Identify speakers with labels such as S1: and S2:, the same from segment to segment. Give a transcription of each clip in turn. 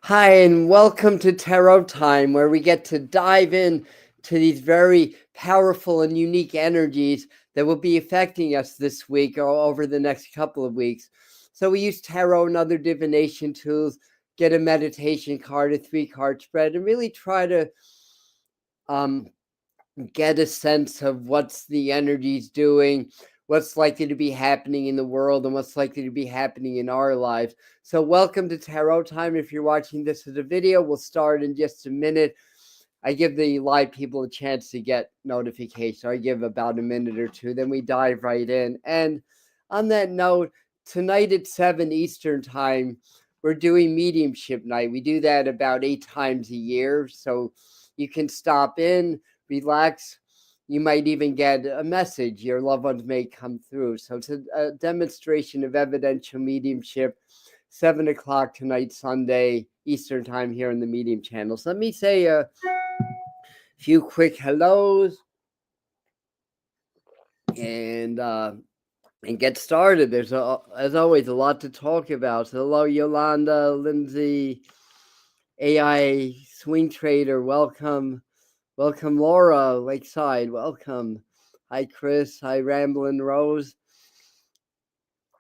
S1: Hi, and welcome to Tarot Time, where we get to dive in to these very powerful and unique energies that will be affecting us this week or over the next couple of weeks. So we use tarot and other divination tools, get a meditation card, a 3-card spread, and really try to um, get a sense of what's the energies doing, what's likely to be happening in the world, and what's likely to be happening in our lives. So welcome to Tarot Time. If you're watching this as a video, we'll start in just a minute. I give the live people a chance to get notification. I give about a minute or two, then we dive right in. And on that note, tonight at 7 Eastern Time, we're doing mediumship night. We do that about 8 times a year. So you can stop in, relax. You might even get a message. Your loved ones may come through. So it's a demonstration of evidential mediumship, 7 o'clock tonight, Sunday, Eastern Time here in the Medium channel. So let me say a few quick hellos and get started. There's, as always, a lot to talk about. So hello, Yolanda, Lindsay, AI Swing Trader, welcome. Welcome, Laura, Lakeside, welcome. Hi, Chris. Hi, Ramblin' Rose.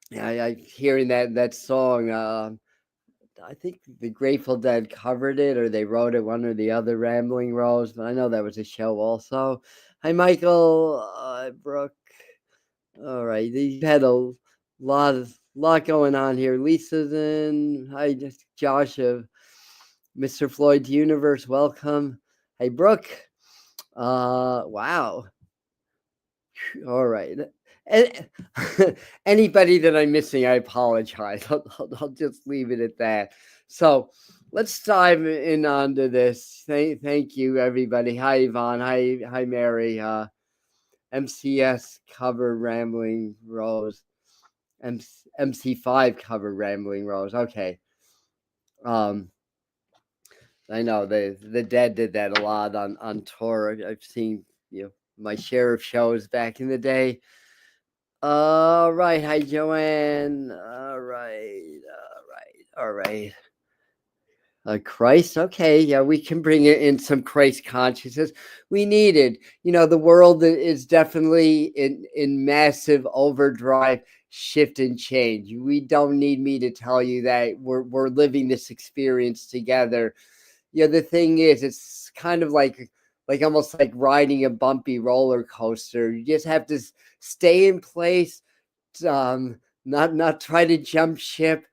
S1: Yeah, I hearing that song. I think the Grateful Dead covered it, or they wrote it, one or the other, Rambling Rose. But I know that was a show also. Hi, Michael, Brooke. All right, you've had a lot going on here. Lisa's in. Hi, just Josh of Mr. Floyd's Universe. Welcome. Hey, Brooke. Wow. All right. Anybody that I'm missing, I apologize. I'll just leave it at that. So let's dive in onto this. Thank you, everybody. Hi, Yvonne. Hi, Mary. MCS cover Rambling Rose. MC5 cover Rambling Rose. Okay. I know the Dead did that a lot on tour. I've seen my share of shows back in the day. All right. Hi, Joanne. All right. Christ. Okay. Yeah, we can bring in some Christ consciousness. We need it. The world is definitely in massive overdrive, shift and change. We don't need me to tell you that we're living this experience together. The thing is, it's kind of like almost like riding a bumpy roller coaster. You just have to stay in place, not try to jump ship.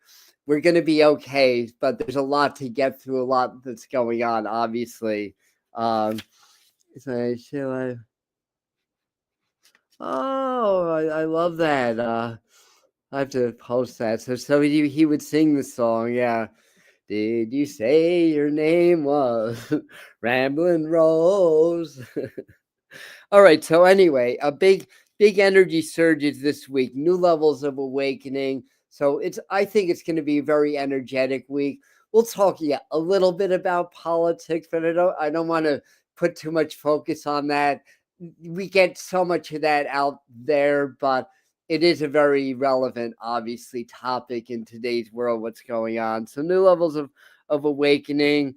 S1: We're going to be okay, but there's a lot to get through, a lot that's going on, obviously. So I love that. I have to post that. So he would sing the song, yeah. Did you say your name was Ramblin' Rose? All right. So anyway, a big energy surges this week. New levels of awakening. So I think it's going to be a very energetic week. We'll talk a little bit about politics, but I don't want to put too much focus on that. We get so much of that out there, but it is a very relevant, obviously, topic in today's world, what's going on. So new levels of awakening.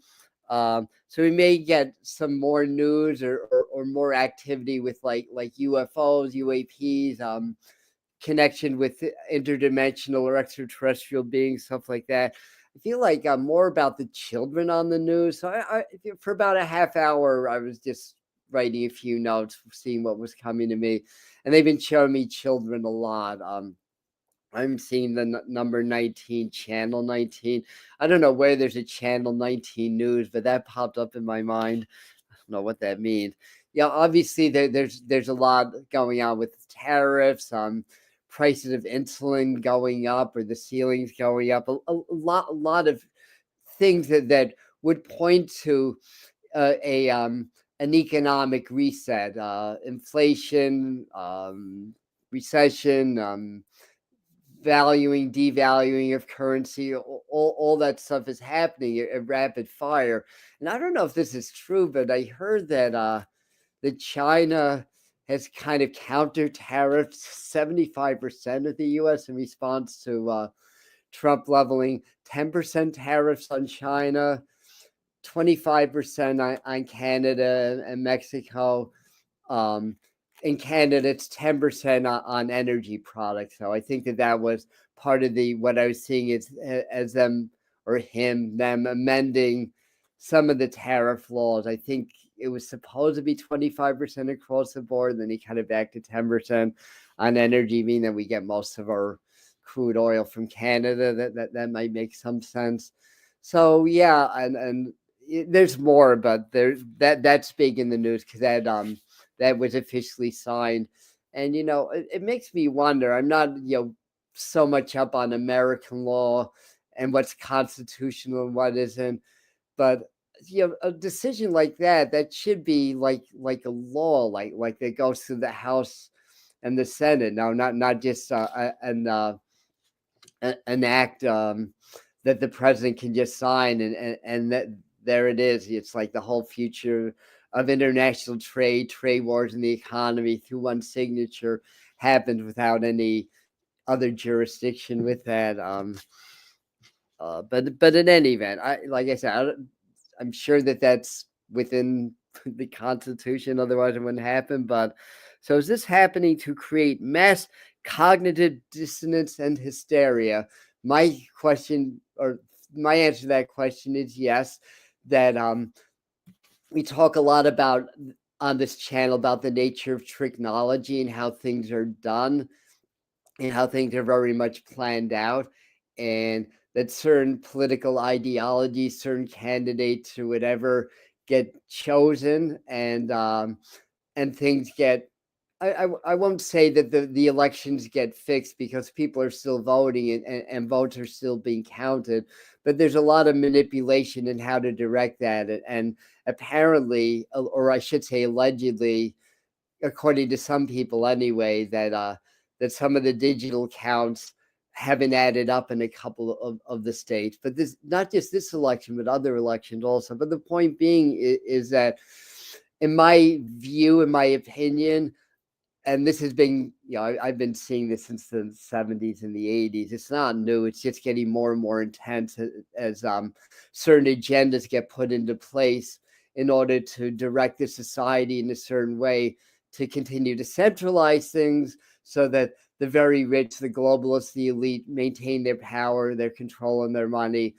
S1: So we may get some more news or more activity with like UFOs, UAPs, connection with interdimensional or extraterrestrial beings, stuff like that. I feel like more about the children on the news. So I for about a half hour, I was just writing a few notes, seeing what was coming to me, and they've been showing me children a lot. I'm seeing the number 19, channel 19. I don't know where there's a channel 19 news, but that popped up in my mind. I don't know what that means. Yeah, obviously there's a lot going on with tariffs, prices of insulin going up, or the ceilings going up. A lot of things that would point to an economic reset, inflation, recession, devaluing of currency, all that stuff is happening at rapid fire. And I don't know if this is true, but I heard that China has kind of counter tariffed 75% of the U.S. in response to Trump leveling 10% tariffs on China, 25% on Canada and Mexico. In Canada, it's 10% on energy products. So I think that was part of what I was seeing as them or them amending some of the tariff laws. I think it was supposed to be 25% across the board. Then he cut it back to 10% on energy, meaning that we get most of our crude oil from Canada. That might make some sense. So yeah, and there's more, but that's big in the news because that was officially signed. And it makes me wonder. I'm not so much up on American law and what's constitutional and what isn't, but a decision like that should be like a law, like that goes through the House and the Senate. No, not just an act that the president can just sign and that there it is. It's like the whole future of international trade wars, and the economy through one signature happened without any other jurisdiction with that. But in any event, like I said, I'm sure that's within the Constitution. Otherwise, it wouldn't happen. But so is this happening to create mass cognitive dissonance and hysteria? My question, or my answer to that question, is yes. That we talk a lot about on this channel about the nature of technology and how things are done and how things are very much planned out, and that certain political ideologies, certain candidates or whatever get chosen, and things get. I won't say that the elections get fixed because people are still voting and votes are still being counted, but there's a lot of manipulation in how to direct that. And apparently, or I should say allegedly, according to some people anyway, that some of the digital counts haven't added up in a couple of the states. But this, not just this election, but other elections also. But the point being is that, in my view, in my opinion, and this has been, I've been seeing this since the 70s and the 80s. It's not new. It's just getting more and more intense as certain agendas get put into place in order to direct the society in a certain way to continue to centralize things so that the very rich, the globalists, the elite maintain their power, their control, and their money,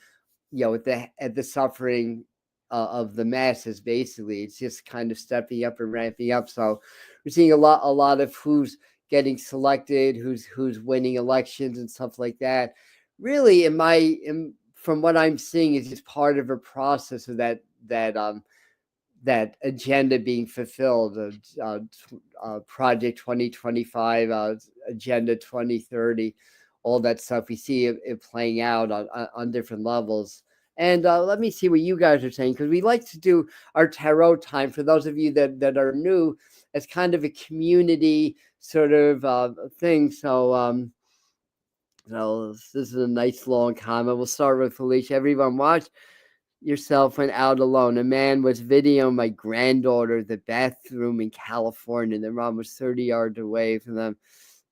S1: at the suffering of the masses. Basically, it's just kind of stepping up and ramping up. So we're seeing a lot of who's getting selected, who's winning elections and stuff like that. Really, from what I'm seeing, is just part of a process of that agenda being fulfilled, Project 2025, Agenda 2030, all that stuff. We see it playing out on different levels. And let me see what you guys are saying, because we like to do our tarot time, for those of you that are new, as kind of a community sort of thing. So this is a nice long comment. We'll start with Felicia. Everyone watch yourself when out alone. A man was videoing my granddaughter the bathroom in California. Their mom was 30 yards away from them.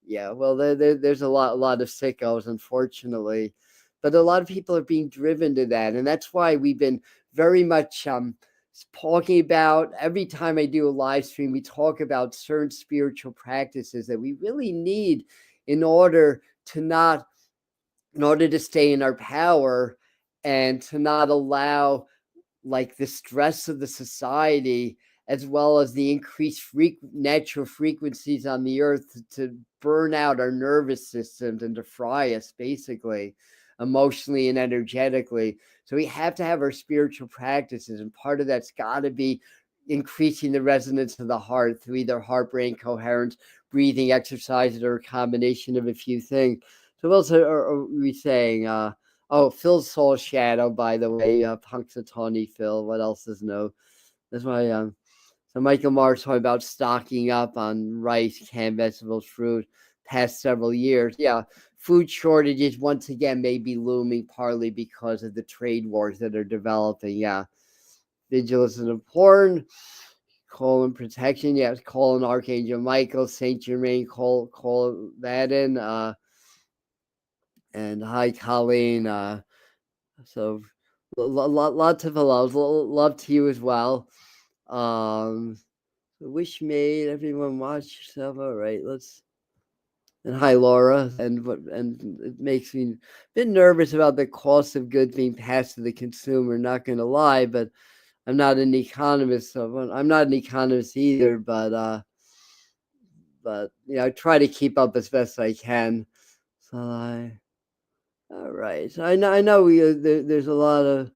S1: Yeah, well, there's a lot of sickos, unfortunately. But a lot of people are being driven to that. And that's why we've been very much talking about, every time I do a live stream, we talk about certain spiritual practices that we really need in order to stay in our power and to not allow like the stress of the society, as well as the increased natural frequencies on the earth, to burn out our nervous systems and to fry us, basically, emotionally and energetically. So we have to have our spiritual practices, and part of that's got to be increasing the resonance of the heart through either heart brain coherence, breathing exercises, or a combination of a few things. So what else are we saying? Oh, Phil's Soul Shadow, by the way. Punxsutawney Phil. What else is new? That's why. So Michael Mars talking about stocking up on rice, canned vegetables, fruit, past several years. Yeah, food shortages once again may be looming, partly because of the trade wars that are developing. Yeah, vigilance is important. Colon protection. Yes, colon Archangel Michael, Saint Germain. Call that in. And hi, Colleen. So lots of hellos. Love to you as well. Um, wish made everyone watch yourself. All right, let's. And hi, Laura. And it makes me a bit nervous about the cost of goods being passed to the consumer. Not going to lie, but I'm not an economist, so I'm not an economist either. But I try to keep up as best I can. So all right. So I know there's a lot of.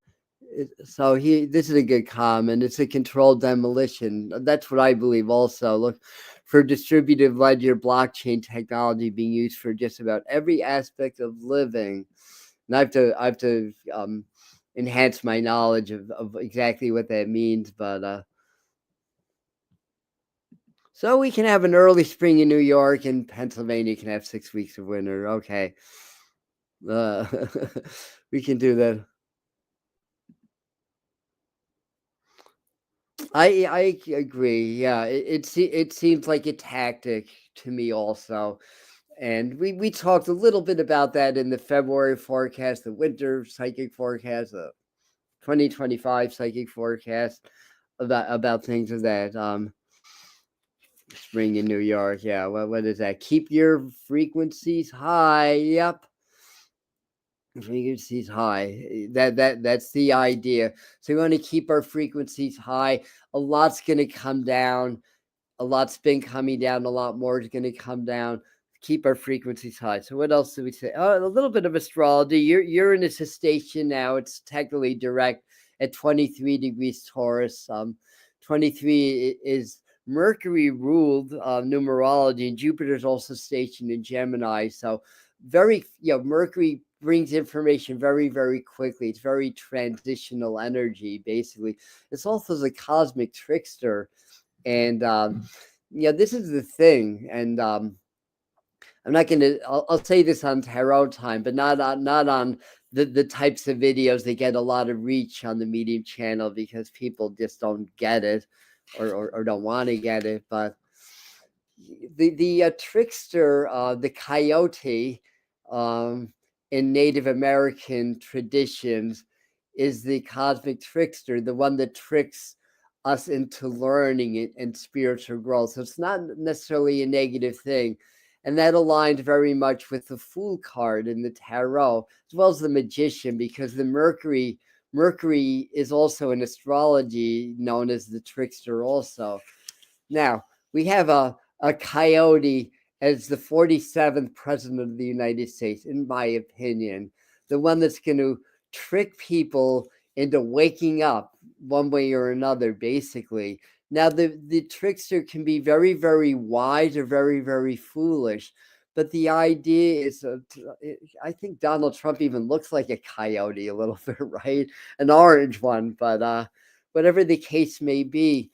S1: So this is a good comment. It's a controlled demolition. That's what I believe. Also, look for distributed ledger blockchain technology being used for just about every aspect of living. And I have to enhance my knowledge of exactly what that means. But so we can have an early spring in New York, and Pennsylvania can have 6 weeks of winter. Okay, uh, we can do that. I agree. Yeah, it seems like a tactic to me also, and we talked a little bit about that in the February forecast, the winter psychic forecast, the 2025 psychic forecast about things of that spring in New York. Yeah, what is that? Keep your frequencies high. Yep. Frequencies high. That's the idea. So we want to keep our frequencies high. A lot's going to come down. A lot's been coming down. A lot more is going to come down. Keep our frequencies high. So what else do we say? Oh, a little bit of astrology. Uranus is stationed now. It's technically direct at 23 degrees Taurus. 23 is Mercury ruled numerology, and Jupiter's also stationed in Gemini. So very, Mercury brings information very, very quickly. It's very transitional energy, basically. It's also the cosmic trickster. And this is the thing. And I'm not going to, I'll say this on tarot time, but not on the types of videos that get a lot of reach on the Medium channel, because people just don't get it, or don't want to get it. But the trickster, the coyote, um, in Native American traditions, is the cosmic trickster, the one that tricks us into learning and spiritual growth. So it's not necessarily a negative thing. And that aligns very much with the Fool card in the tarot, as well as the Magician, because the Mercury is also in astrology known as the trickster also. Now, we have a coyote as the 47th president of the United States, in my opinion, the one that's going to trick people into waking up one way or another, basically. Now, the trickster can be very, very wise or very, very foolish. But the idea is, I think Donald Trump even looks like a coyote a little bit, right? An orange one. But whatever the case may be,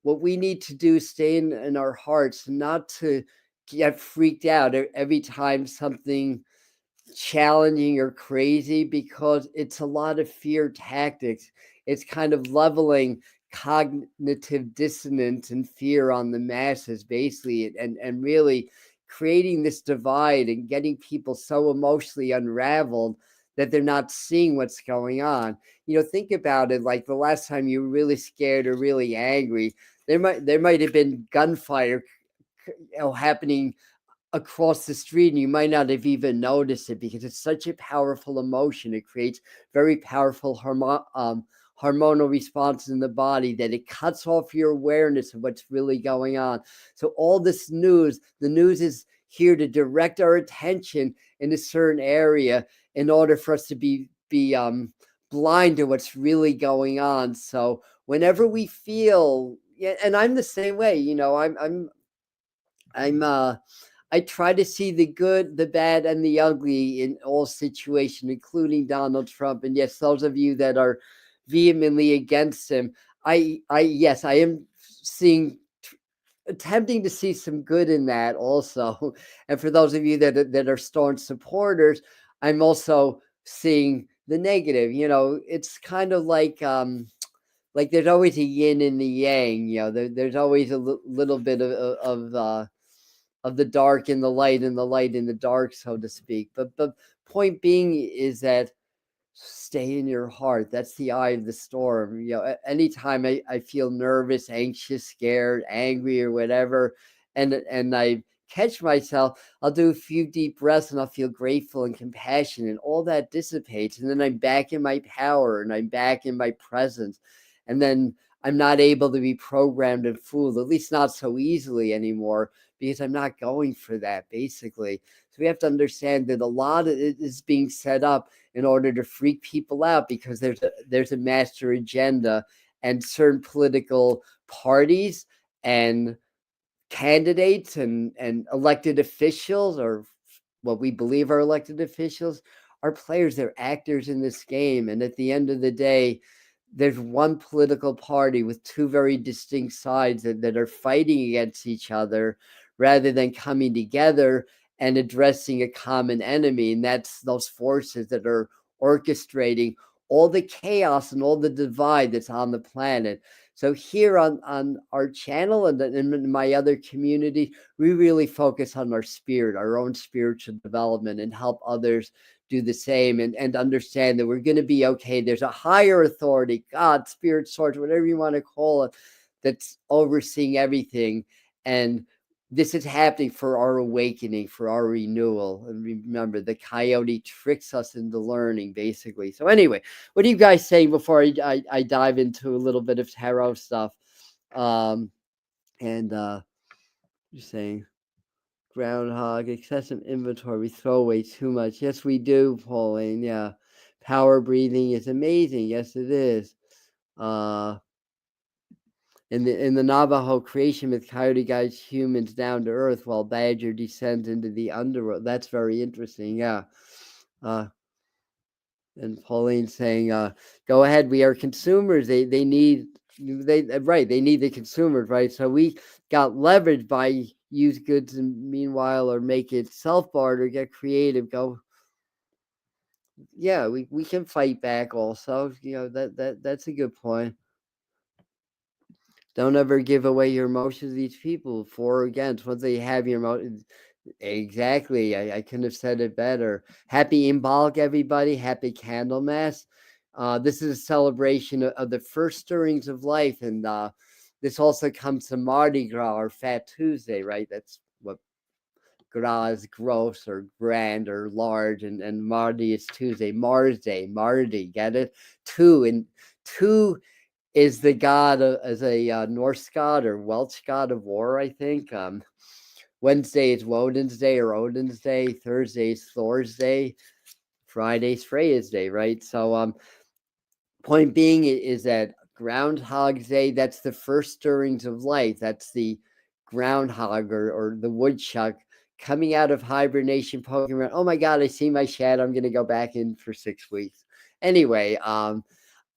S1: what we need to do is stay in our hearts, not to get freaked out every time something challenging or crazy, because it's a lot of fear tactics. It's kind of leveling cognitive dissonance and fear on the masses, basically, and really creating this divide and getting people so emotionally unraveled that they're not seeing what's going on. Think about it. Like the last time you were really scared or really angry, there might have been gunfire happening across the street, and you might not have even noticed it, because it's such a powerful emotion. It creates very powerful hormonal responses in the body, that it cuts off your awareness of what's really going on. So all this news, the news is here to direct our attention in a certain area in order for us to be blind to what's really going on. So whenever we feel, yeah, and I'm the same way, I'm I try to see the good, the bad, and the ugly in all situations, including Donald Trump. And yes, those of you that are vehemently against him, yes, I am attempting to see some good in that also. And for those of you that are staunch supporters, I'm also seeing the negative. It's kind of like there's always a yin and the yang. There's always a little bit of the dark and the light, and the light and the dark, so to speak. But the point being is that stay in your heart. That's the eye of the storm. Anytime I feel nervous, anxious, scared, angry, or whatever, and I catch myself, I'll do a few deep breaths and I'll feel grateful and compassion, and all that dissipates. And then I'm back in my power, and I'm back in my presence. And then I'm not able to be programmed and fooled, at least not so easily anymore, because I'm not going for that, basically. So we have to understand that a lot of it is being set up in order to freak people out, because there's a master agenda, and certain political parties and candidates and elected officials, or what we believe are elected officials, are players. They're actors in this game. And at the end of the day, there's one political party with two very distinct sides that are fighting against each other, rather than coming together and addressing a common enemy. And that's those forces that are orchestrating all the chaos and all the divide that's on the planet. So here on our channel and in my other community, we really focus on our spirit, our own spiritual development, and help others do the same, and understand that we're going to be okay. There's a higher authority, God, spirit, source, whatever you want to call it, that's overseeing everything. And this is happening for our awakening, for our renewal. And remember, the coyote tricks us into learning, basically. So anyway, what are you guys saying before I dive into a little bit of tarot stuff? And you're saying groundhog, excessive inventory, we throw away too much. Yes, we do, Pauline. Yeah. Power breathing is amazing. Yes, it is. In the Navajo creation myth, coyote guides humans down to earth, while badger descends into the underworld. That's very interesting. Yeah. And Pauline saying, "Go ahead. We are consumers. They need they need the consumers, right? So we got leveraged by use goods, and meanwhile, or make it self barter, get creative, go." Yeah, we can fight back also. That's a good point. Don't ever give away your emotions to these people, for or against. Once they have your emotions, exactly. I couldn't have said it better. Happy Imbolc, everybody. Happy Candlemas. This is a celebration of the first stirrings of life. And this also comes to Mardi Gras, or Fat Tuesday, right? That's what Gras is, gross or grand or large. And Mardi is Tuesday. Mars Day, Mardi, get it? Two is the god as a Norse god or Welsh god of war, I think. Wednesday is Woden's Day or Odin's Day. Thursday is Thor's Day. Friday's Freya's Day, right? So point being is that Groundhog's Day, that's the first stirrings of life. That's the groundhog or the woodchuck coming out of hibernation, poking around. Oh my God, I see my shadow. I'm going to go back in for 6 weeks. Anyway,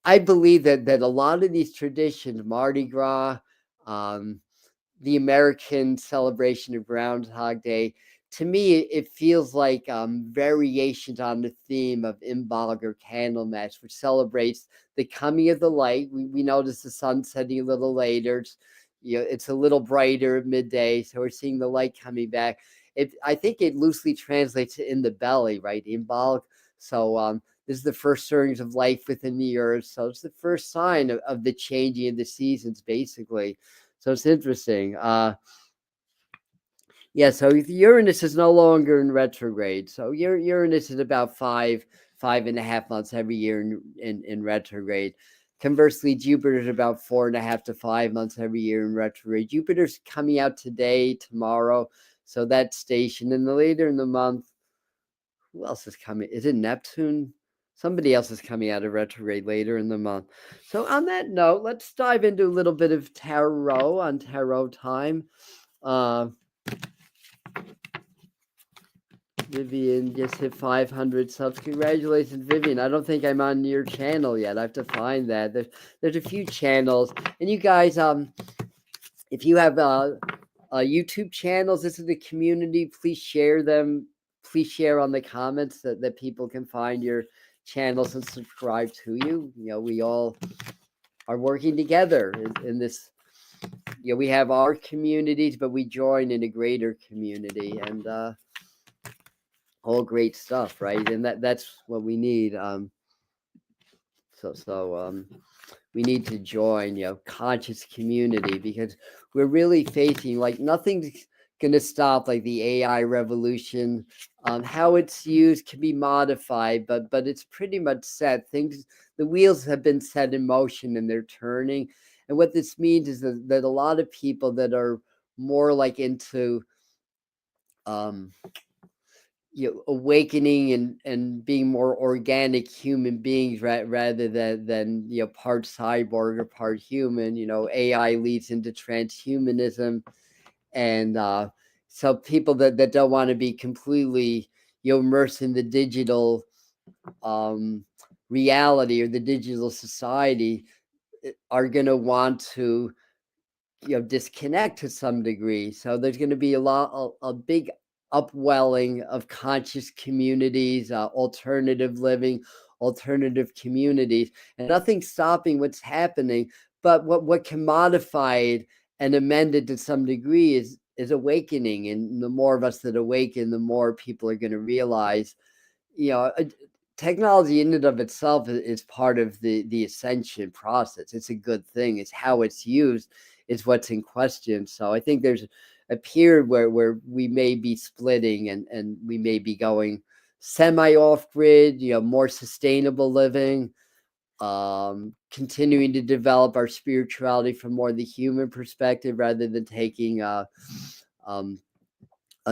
S1: I believe that a lot of these traditions, Mardi Gras, the American celebration of Groundhog Day, to me, it feels like variations on the theme of Imbolc or Candlemas, which celebrates the coming of the light. We notice the sun setting a little later. It's a little brighter at midday, so we're seeing the light coming back. I think it loosely translates to in the belly, right? Imbolc. So this is the first stirrings of life within the earth. So it's the first sign of the changing of the seasons, basically. So it's interesting. Yeah, so Uranus is no longer in retrograde. So Uranus is about 5.5 months every year in retrograde. Conversely, Jupiter is about 4.5 to 5 months every year in retrograde. Jupiter's coming out today, tomorrow. So that station. And the later in the month, who else is coming? Is it Neptune? Somebody else is coming out of retrograde later in the month. So on that note, let's dive into a little bit of tarot on tarot time. Vivian just hit 500 subs. Congratulations, Vivian. I don't think I'm on your channel yet. I have to find that. There's a few channels. And you guys, if you have YouTube channels, this is the community. Please share them. Please share on the comments that people can find your channels and subscribe to you. We all are working together in this we have our communities, but we join in a greater community, and all great stuff, right? And that's what we need. So we need to join, conscious community, because we're really facing, like, nothing's going to stop, like, the AI revolution. How it's used can be modified, but it's pretty much set. The wheels have been set in motion and they're turning. And what this means is that a lot of people that are more like into um, awakening and being more organic human beings, rather than part cyborg or part human. AI leads into transhumanism, and so people that don't want to be completely immersed in the digital reality or the digital society are going to want to disconnect to some degree. So there's going to be a big upwelling of conscious communities, alternative living, alternative communities, and nothing's stopping what's happening. But what can modify it and amend it to some degree is awakening. And the more of us that awaken, the more people are going to realize, technology in and of itself is part of the ascension process. It's a good thing. It's how it's used is what's in question. So I think there's a period where we may be splitting, and we may be going semi off grid, more sustainable living, continuing to develop our spirituality from more the human perspective, rather than taking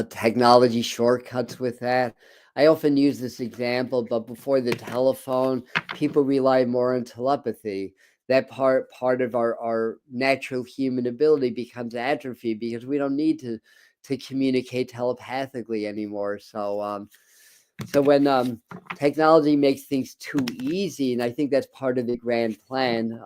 S1: technology shortcuts with that. I often use this example, but before the telephone, people rely more on telepathy. That part of our natural human ability becomes atrophy, because we don't need to communicate telepathically anymore. So when technology makes things too easy, and I think that's part of the grand plan,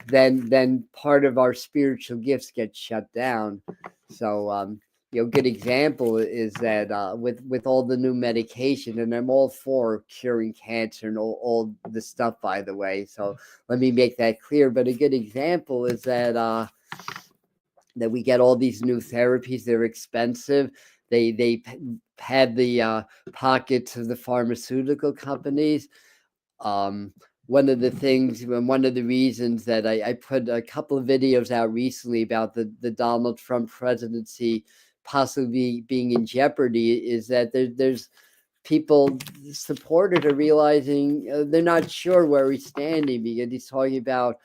S1: then part of our spiritual gifts get shut down. So good example is that with all the new medication, and I'm all for curing cancer and all the stuff, by the way. So let me make that clear. But a good example is that we get all these new therapies. They're expensive. They had the pockets of the pharmaceutical companies. One of the things, one of the reasons that I put a couple of videos out recently about the Donald Trump presidency possibly being in jeopardy is that there's people supported are realizing they're not sure where he's standing, because he's talking about,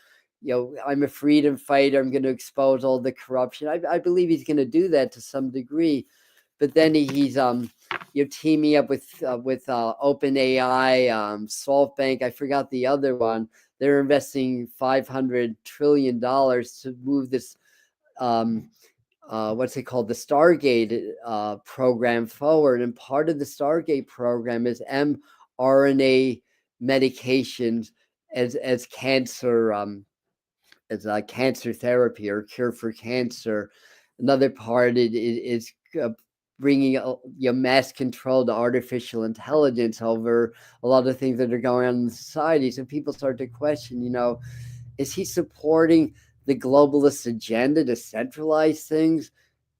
S1: I'm a freedom fighter. I'm going to expose all the corruption. I believe he's going to do that to some degree, but then he's teaming up with OpenAI, SoftBank. I forgot the other one. They're investing $500 trillion to move this what's it called, the Stargate program forward. And part of the Stargate program is mRNA medications as cancer as a cancer therapy or cure for cancer. Another part is bringing mass control to artificial intelligence over a lot of things that are going on in society. So people start to question, is he supporting the globalist agenda to centralize things,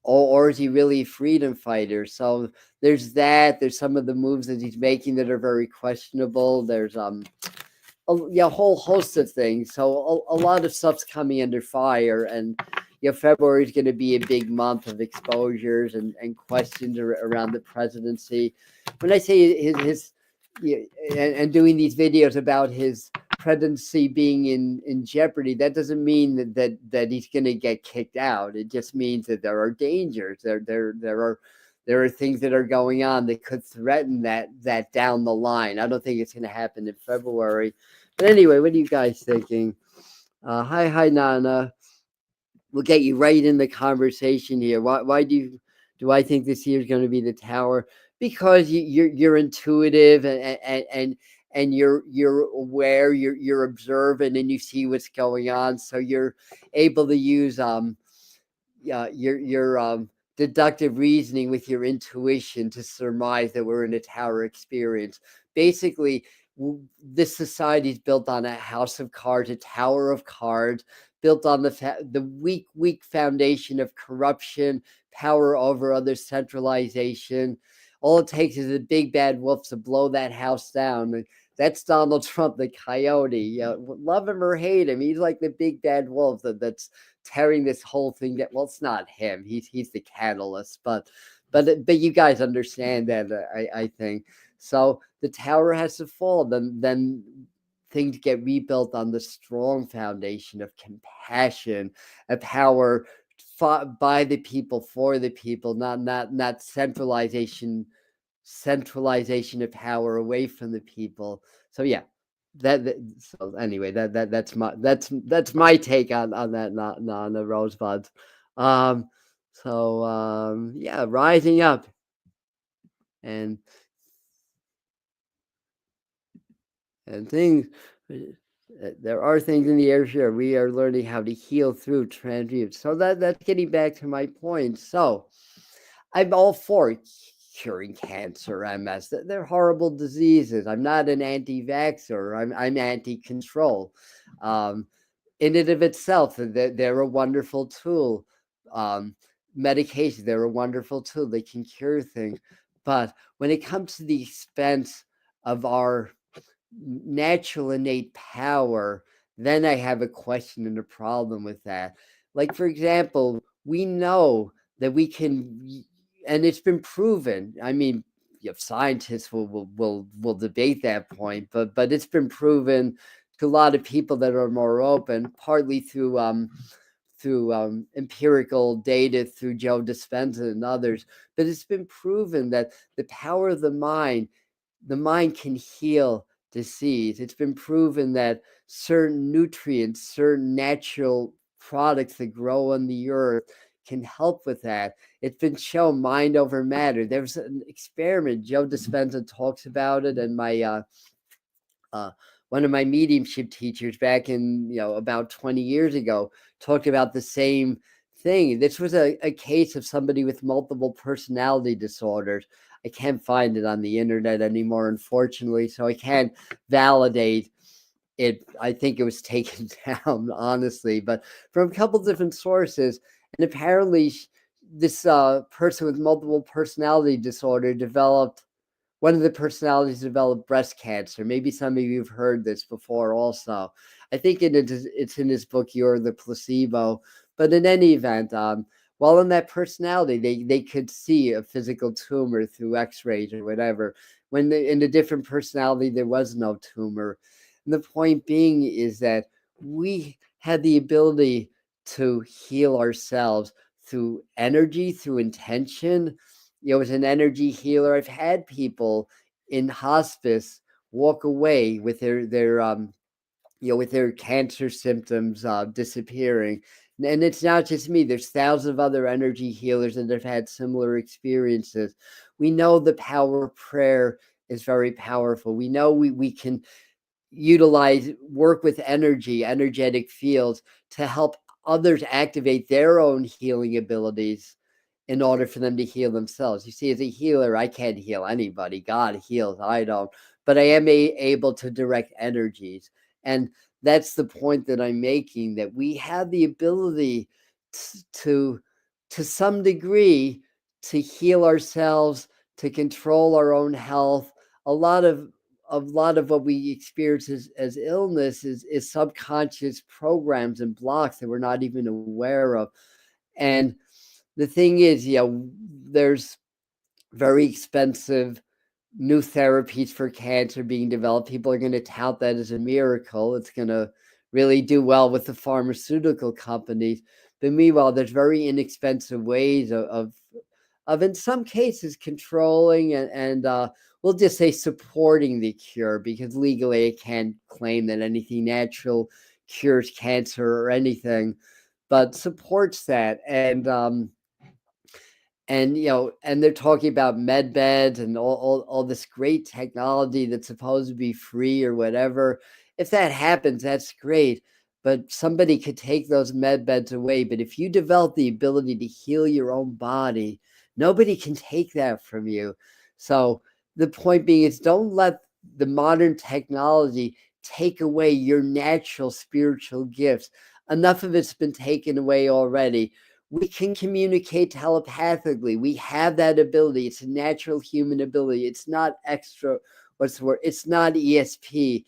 S1: or is he really a freedom fighter? So there's that. There's some of the moves that he's making that are very questionable. There's a whole host of things. So a lot of stuff's coming under fire, and February is going to be a big month of exposures and questions around the presidency. When I say his and doing these videos about his presidency being in jeopardy, that doesn't mean that he's going to get kicked out. It just means that there are dangers. There are things that are going on that could threaten that down the line. I don't think it's going to happen in February. But anyway, what are you guys thinking? Hi, Nana. We'll get you right in the conversation here. Why do I think this year is going to be the Tower? Because you're intuitive, and you're aware, you're observant, and you see what's going on. So you're able to use your deductive reasoning with your intuition to surmise that we're in a Tower experience. Basically, this society is built on a house of cards, a tower of cards, built on the weak foundation of corruption, power over others, centralization. All it takes is a big bad wolf to blow that house down. That's Donald Trump, the coyote. Love him or hate him, he's like the big bad wolf that's tearing this whole thing. That, well, it's not him. He's the catalyst, but you guys understand that, I think. So the tower has to fall. Then things get rebuilt on the strong foundation of compassion, a power fought by the people for the people, not centralization of power away from the people. So yeah, so anyway, that's my take on that, not on the rosebuds. Yeah, rising up, and things, there are things in the air. Sure, we are learning how to heal through transmute. So that's getting back to my point. So I'm all for curing cancer, MS. They're horrible diseases. I'm not an anti-vaxxer. I'm anti-control. In and of itself, they're a wonderful tool. Medication, they're a wonderful tool. They can cure things. But when it comes to the expense of our natural innate power, then I have a question and a problem with that. Like, for example, we know that we can, and it's been proven. I mean, scientists will debate that point, but it's been proven to a lot of people that are more open, partly through empirical data, through Joe Dispenza and others. But it's been proven that the power of the mind can heal disease. It's been proven that certain nutrients, certain natural products that grow on the earth can help with that. It's been shown, mind over matter. There's an experiment, Joe Dispenza talks about it, and my one of my mediumship teachers back in, about 20 years ago, talked about the same thing. This was a case of somebody with multiple personality disorders. I can't find it on the internet anymore, unfortunately, so I can't validate it. I think it was taken down, honestly, but from a couple different sources. And apparently this person with multiple personality disorder one of the personalities developed breast cancer. Maybe some of you have heard this before also. I think it's in his book, You're the Placebo. But in any event, while in that personality, they could see a physical tumor through x-rays or whatever. When in a different personality, there was no tumor. And the point being is that we had the ability to heal ourselves through energy, through intention. As an energy healer, I've had people in hospice walk away with with their cancer symptoms disappearing. And it's not just me. There's thousands of other energy healers that have had similar experiences. We know the power of prayer is very powerful. We know we can work with energetic fields to help others activate their own healing abilities in order for them to heal themselves. You see, as a healer, I can't heal anybody. God heals, I don't. But I am able to direct energies. And that's the point that I'm making, that we have the ability to some degree, to heal ourselves, to control our own health. A lot of what we experience as illness is subconscious programs and blocks that we're not even aware of. And the thing is, there's very expensive new therapies for cancer being developed. People are going to tout that as a miracle. It's going to really do well with the pharmaceutical companies. But meanwhile, there's very inexpensive ways of in some cases, controlling and we'll just say supporting the cure, because legally I can't claim that anything natural cures cancer or anything, but supports that. And they're talking about med beds and all this great technology that's supposed to be free or whatever. If that happens, that's great. But somebody could take those med beds away. But if you develop the ability to heal your own body, nobody can take that from you. So the point being is, don't let the modern technology take away your natural spiritual gifts. enough of it's been taken away already. We can communicate telepathically. We have that ability. It's a natural human ability. It's not extra, what's the word? It's not ESP.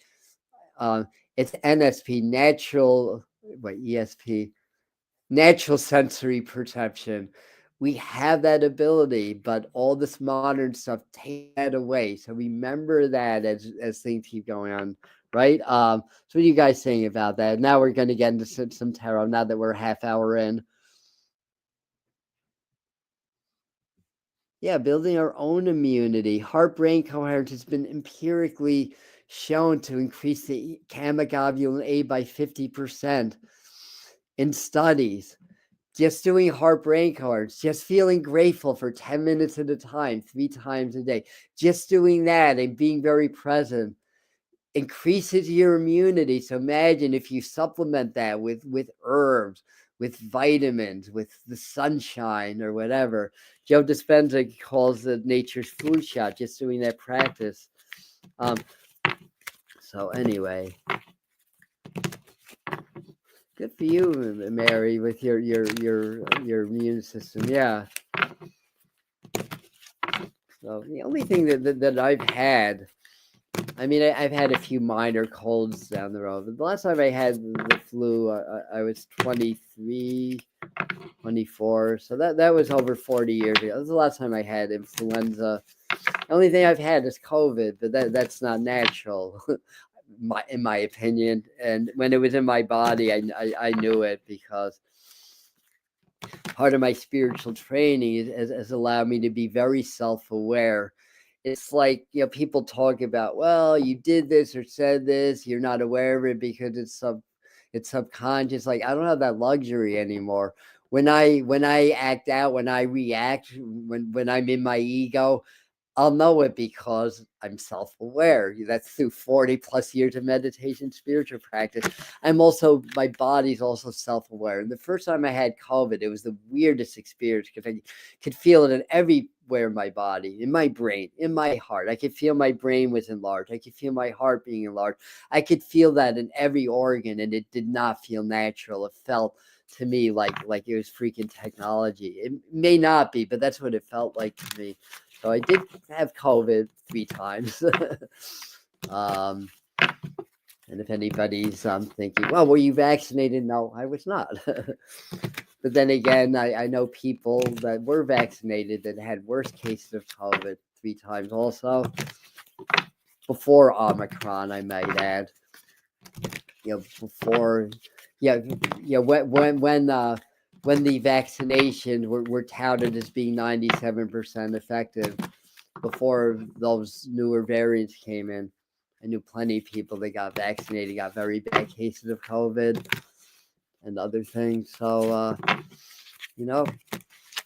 S1: It's NSP, natural, what, ESP, natural sensory perception. We have that ability, but all this modern stuff takes that away. So remember that as things keep going on, right? So what are you guys saying about that? Now we're going to get into some tarot now that we're a half hour in. Yeah, building our own immunity. Heart-brain coherence has been empirically shown to increase the gamma globulin A by 50% in studies. Just doing heart-brain coherence, just feeling grateful for 10 minutes at a time, 3 times a day, just doing that and being very present increases your immunity. So imagine if you supplement that with herbs, with vitamins, with the sunshine or whatever. Joe Dispenza calls it nature's food shot, just doing that practice. So anyway, good for you, Mary, with your immune system. Yeah. So the only thing that I've had, I mean, I've had a few minor colds down the road, but the last time I had the flu, I was 23, 24. So that was over 40 years ago. That was the last time I had influenza. The only thing I've had is COVID, but that's not natural, in my opinion. And when it was in my body, I knew it because part of my spiritual training has allowed me to be very self-aware. It's like, people talk about, well, you did this or said this, you're not aware of it because it's subconscious. Like, I don't have that luxury anymore. When I act out, when I react, when I'm in my ego, I'll know it because I'm self-aware. That's through 40 plus years of meditation, spiritual practice. My body's also self-aware. And the first time I had COVID, it was the weirdest experience because I could feel it in everywhere in my body, in my brain, in my heart. I could feel my brain was enlarged. I could feel my heart being enlarged. I could feel that in every organ, and it did not feel natural. It felt to me like it was freaking technology. It may not be, but that's what it felt like to me. So I did have COVID 3 times. And if anybody's thinking, well, were you vaccinated? No, I was not. But then again, I know people that were vaccinated that had worse cases of COVID 3 times also. Before Omicron, I might add. Before, when the vaccinations were touted as being 97% effective, before those newer variants came in, I knew plenty of people that got vaccinated, got very bad cases of COVID and other things. So,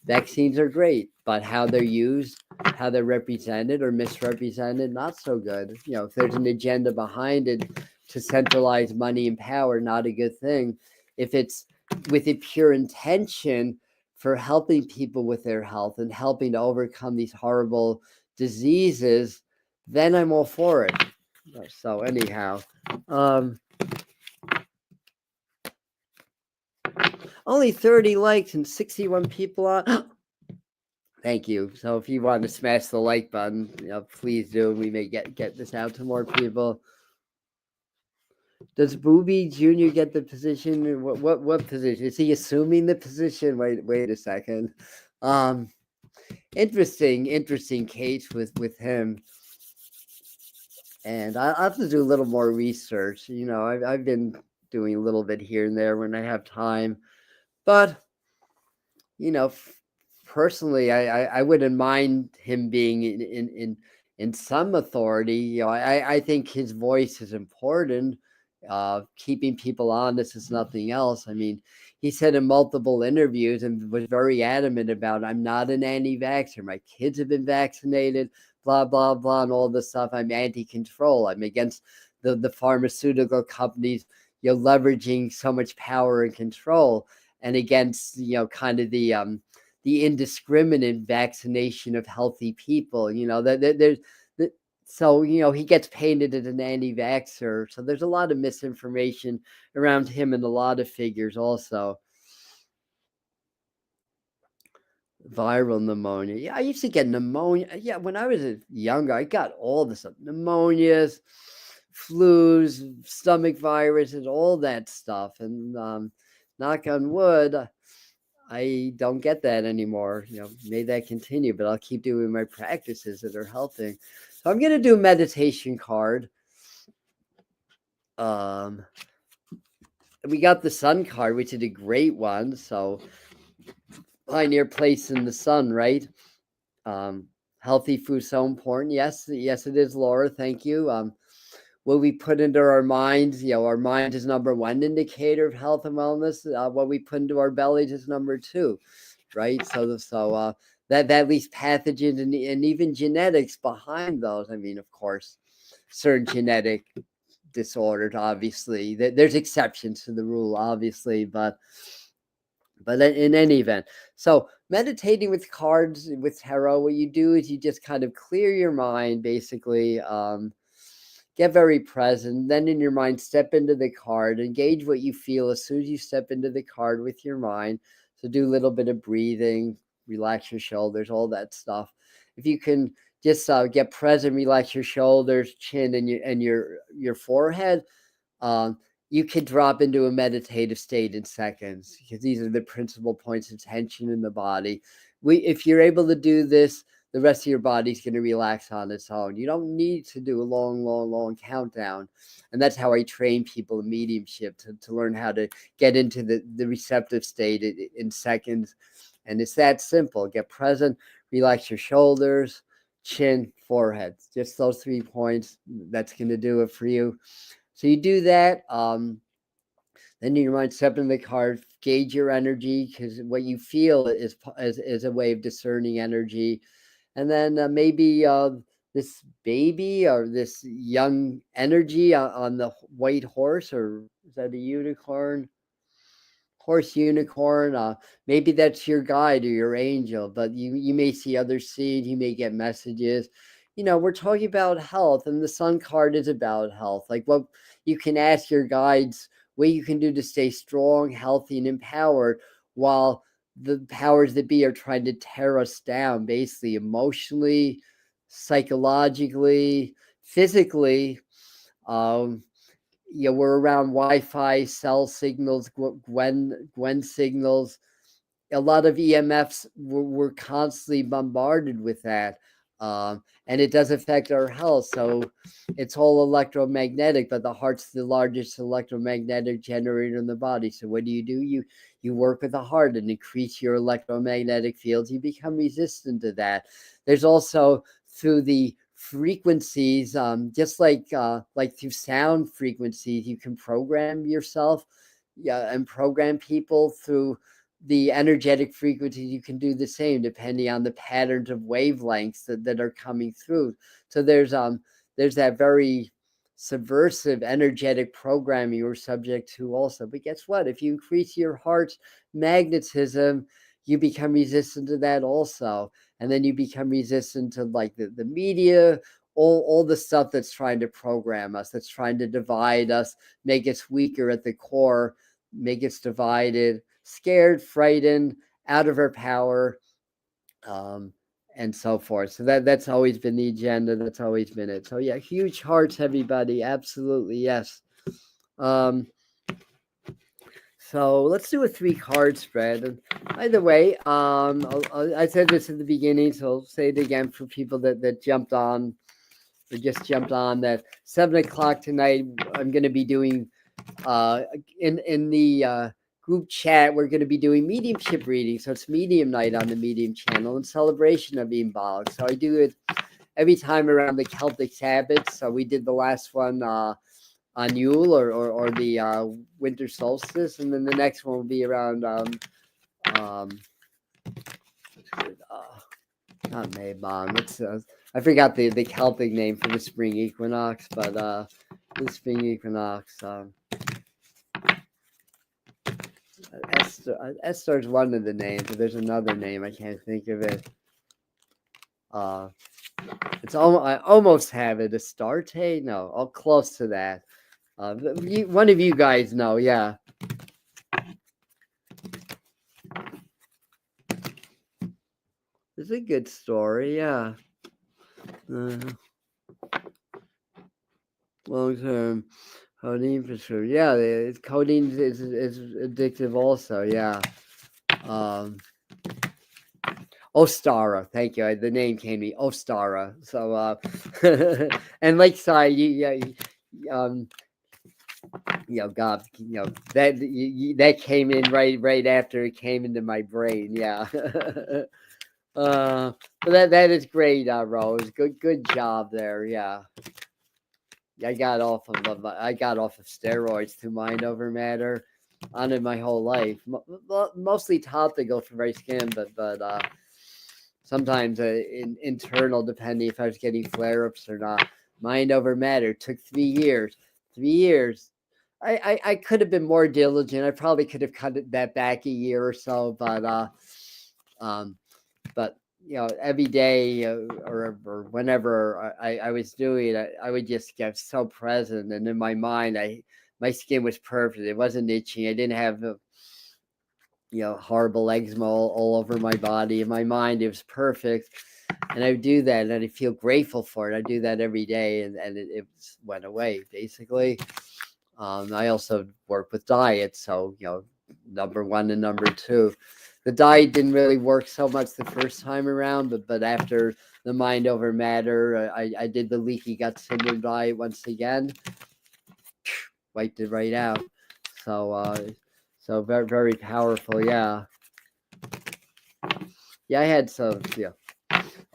S1: vaccines are great, but how they're used, how they're represented or misrepresented, not so good. If there's an agenda behind it to centralize money and power, not a good thing. If it's with a pure intention for helping people with their health and helping to overcome these horrible diseases, then I'm all for it. So anyhow, only 30 likes and 61 people on. Thank you. So if you want to smash the like button, please do. We may get this out to more people. Does Booby Jr. get the position? What position? Is he assuming the position? Wait a second. Interesting case with him. And I'll have to do a little more research. I've been doing a little bit here and there when I have time. But, personally, I wouldn't mind him being in some authority. I think his voice is important. Keeping people honest is nothing else. I mean, he said in multiple interviews and was very adamant about, I'm not an anti-vaxxer. My kids have been vaccinated, blah, blah, blah, and all this stuff. I'm anti-control. I'm against the pharmaceutical companies, leveraging so much power and control, and against, kind of the indiscriminate vaccination of healthy people. So, he gets painted as an anti-vaxxer. So there's a lot of misinformation around him and a lot of figures also. Viral pneumonia. Yeah, I used to get pneumonia. Yeah, when I was younger, I got all this stuff. Pneumonias, flus, stomach viruses, all that stuff. And knock on wood, I don't get that anymore. May that continue, but I'll keep doing my practices that are helping. So I'm going to do a meditation card. We got the sun card, which is a great one. So pioneer place in the sun, right? Healthy food so important. Yes, it is, Laura. Thank you. What we put into our minds, our mind is number one indicator of health and wellness. What we put into our bellies is number two, right? So that leaves pathogens and even genetics behind those. I mean, of course, certain genetic disorders, obviously, there's exceptions to the rule, obviously, but in any event, so meditating with cards, with tarot, what you do is you just kind of clear your mind, basically. Get very present. Then in your mind, step into the card, engage what you feel as soon as you step into the card with your mind. So do a little bit of breathing, relax your shoulders, all that stuff. If you can just get present, relax your shoulders, chin, and your forehead. You could drop into a meditative state in seconds, because these are the principal points of tension in the body. If you're able to do this, the rest of your body's going to relax on its own. You don't need to do a long countdown. And that's how I train people in mediumship, to learn how to get into the receptive state in seconds. And it's that simple. Get present, relax your shoulders, chin, forehead. Just those 3 points. That's going to do it for you. So you do that. Then you might step in the card, gauge your energy, because what you feel is a way of discerning energy. And then maybe this baby or this young energy on the white horse, or is that a unicorn? Horse unicorn, maybe that's your guide or your angel, but you may see other seeds, you may get messages. We're talking about health, and the sun card is about health. Like, what you can ask your guides, what you can do to stay strong, healthy, and empowered, while the powers that be are trying to tear us down, basically emotionally, psychologically, physically. We're around Wi-Fi, cell signals, Gwen signals. A lot of EMFs, we're constantly bombarded with that. And it does affect our health. So it's all electromagnetic, but the heart's the largest electromagnetic generator in the body. So what do? You work with the heart and increase your electromagnetic fields. You become resistant to that. There's also, through the frequencies, just like through sound frequencies, you can program yourself, and program people through the energetic frequencies. You can do the same depending on the patterns of wavelengths that are coming through. So there's that very subversive energetic programming you're subject to also. But guess what? If you increase your heart's magnetism, you become resistant to that also. And then you become resistant to, like, the media, all the stuff that's trying to program us, that's trying to divide us, make us weaker at the core, make us divided, scared, frightened, out of our power, and so forth. So that's always been the agenda. That's always been it. So yeah, huge hearts, everybody. Absolutely, yes. So let's do a 3-card spread. And by the way, I said this at the beginning, so I'll say it again for people that jumped on, or just jumped on, that 7:00 tonight, I'm going to be doing in the group chat, we're going to be doing mediumship readings. So it's medium night on the Medium channel in celebration of being Baal. So I do it every time around the Celtic Sabbath. So we did the last one on Yule, or the winter solstice, and then the next one will be around not Maybon. It's I forgot the Celtic name for the spring equinox, but the spring equinox. Esther is one of the names, but there's another name, I can't think of it. It's almost, I almost have it. Astarte? No, all close to that. One of you guys know, yeah. It's a good story, yeah. Long term codeine for sure. Yeah, codeine is addictive also, yeah. Ostara, thank you. The name came to me, Ostara. So, and Lakeside, God, that came in right after it came into my brain. Yeah. But that is great, Rose. Good job there. Yeah. I got off of steroids to mind over matter on it my whole life. Mostly topical for my skin, but sometimes internal, depending if I was getting flare ups or not. Mind over matter took 3 years. 3 years. I could have been more diligent. I probably could have cut that back a year or so, but every day or whenever I was doing it, I would just get so present, and in my mind, my skin was perfect. It wasn't itching. I didn't have horrible eczema all over my body. In my mind, it was perfect, and I would do that, and I feel grateful for it. I do that every day, and it went away basically. I also work with diet, so number 1 and number 2. The diet didn't really work so much the first time around, but after the mind over matter, I did the leaky gut syndrome diet once again, wiped it right out. So very very powerful, yeah. I had some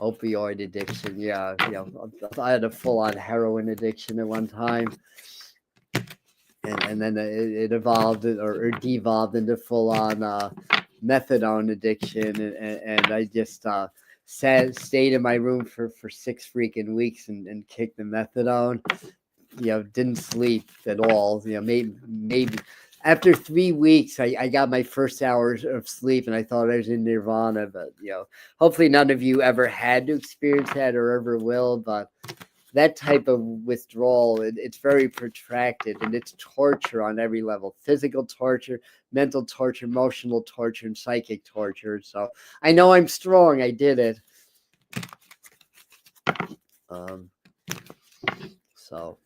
S1: opioid addiction, yeah. I had a full-on heroin addiction at one time. And then it evolved or devolved into full-on methadone addiction, and I just stayed in my room for 6 freaking weeks and kicked the methadone. Didn't sleep at all. Maybe after 3 weeks, I got my first hours of sleep, and I thought I was in nirvana. But hopefully none of you ever had to experience that or ever will. But that type of withdrawal, it's very protracted, and it's torture on every level: physical torture, mental torture, emotional torture, and psychic torture. So I know I'm strong. I did it. So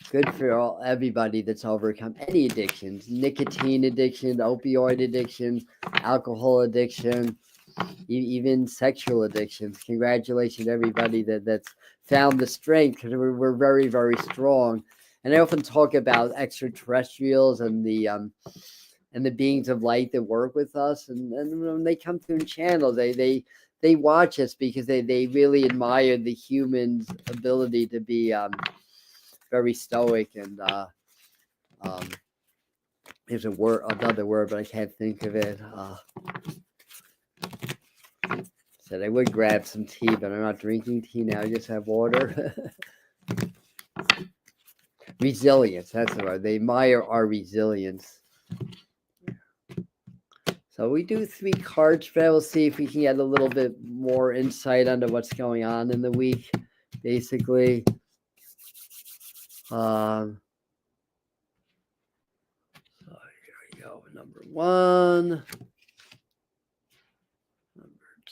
S1: good for everybody that's overcome any addictions: nicotine addiction, opioid addiction, alcohol addiction, even sexual addictions. Congratulations, everybody that's found the strength, because we're very very strong. And I often talk about extraterrestrials and the beings of light that work with us, and when they come through and channel, they watch us because they really admire the human's ability to be very stoic. And there's another word, but I can't think of it. Said I would grab some tea, but I'm not drinking tea now. I just have water. Resilience, that's the word. They admire our resilience. So we do 3 cards, but we'll see if we can get a little bit more insight into what's going on in the week, basically. So here we go. Number 1. Number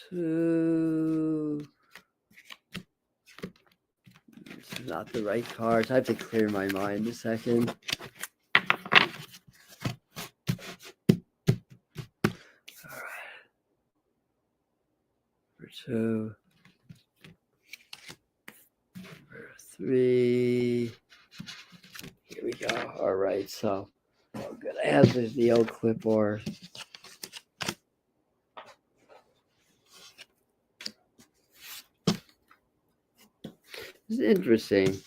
S1: 2. This is not the right cards. I have to clear my mind a second. All right. Number 2. Number 3. Here we go. All right. So, oh, good. I have the old clipboard. This is interesting.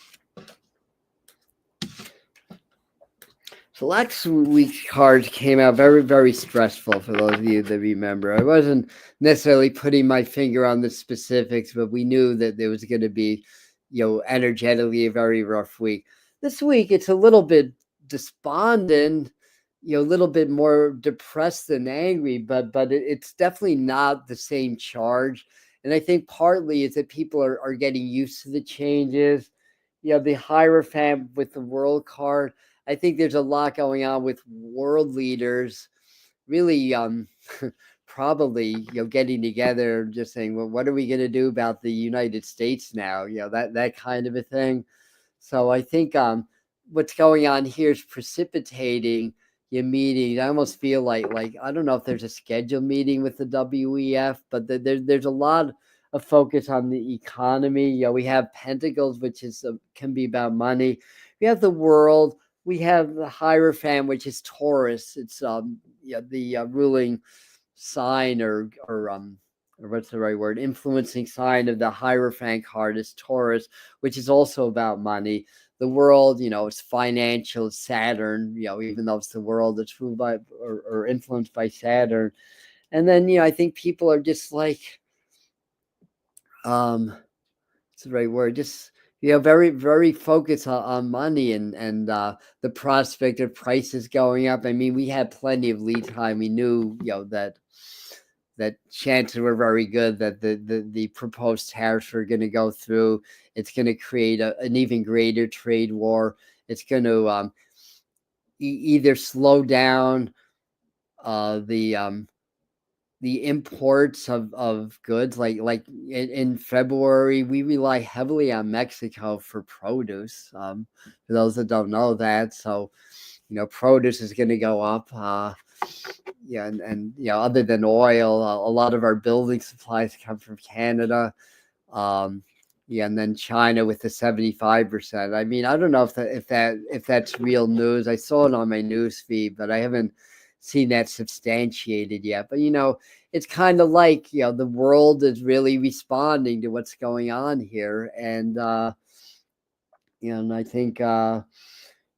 S1: So last week's cards came out very, very stressful for those of you that remember. I wasn't necessarily putting my finger on the specifics, but we knew that there was going to be, energetically a very rough week. This week, it's a little bit despondent, a little bit more depressed than angry, but it's definitely not the same charge. And I think partly is that people are getting used to the changes. The Hierophant with the world card. I think there's a lot going on with world leaders really probably getting together, just saying, well, what are we going to do about the United States now, that kind of a thing. So I think what's going on here is precipitating your meetings. I almost feel like I don't know if there's a scheduled meeting with the WEF, but there's a lot of focus on the economy. We have Pentacles, which is can be about money. We have the World. We have the Hierophant, which is Taurus. It's the ruling sign or what's the right word? Influencing sign of the Hierophant card is Taurus, which is also about money. The World, it's financial. Saturn, even though it's the world, it's ruled by or influenced by Saturn. And then, I think people are just like, what's the right word? Just very, very focused on money and the prospect of prices going up. I mean, we had plenty of lead time. We knew, that chances were very good that the proposed tariffs were going to go through. It's going to create an even greater trade war. It's going to either slow down the imports of goods. Like in February, we rely heavily on Mexico for produce. For those that don't know that, so produce is going to go up. And other than oil, a lot of our building supplies come from Canada. And then China with the 75%. I mean, I don't know if that's real news. I saw it on my news feed, but I haven't seen that substantiated yet. But it's kind of like the world is really responding to what's going on here, and and I think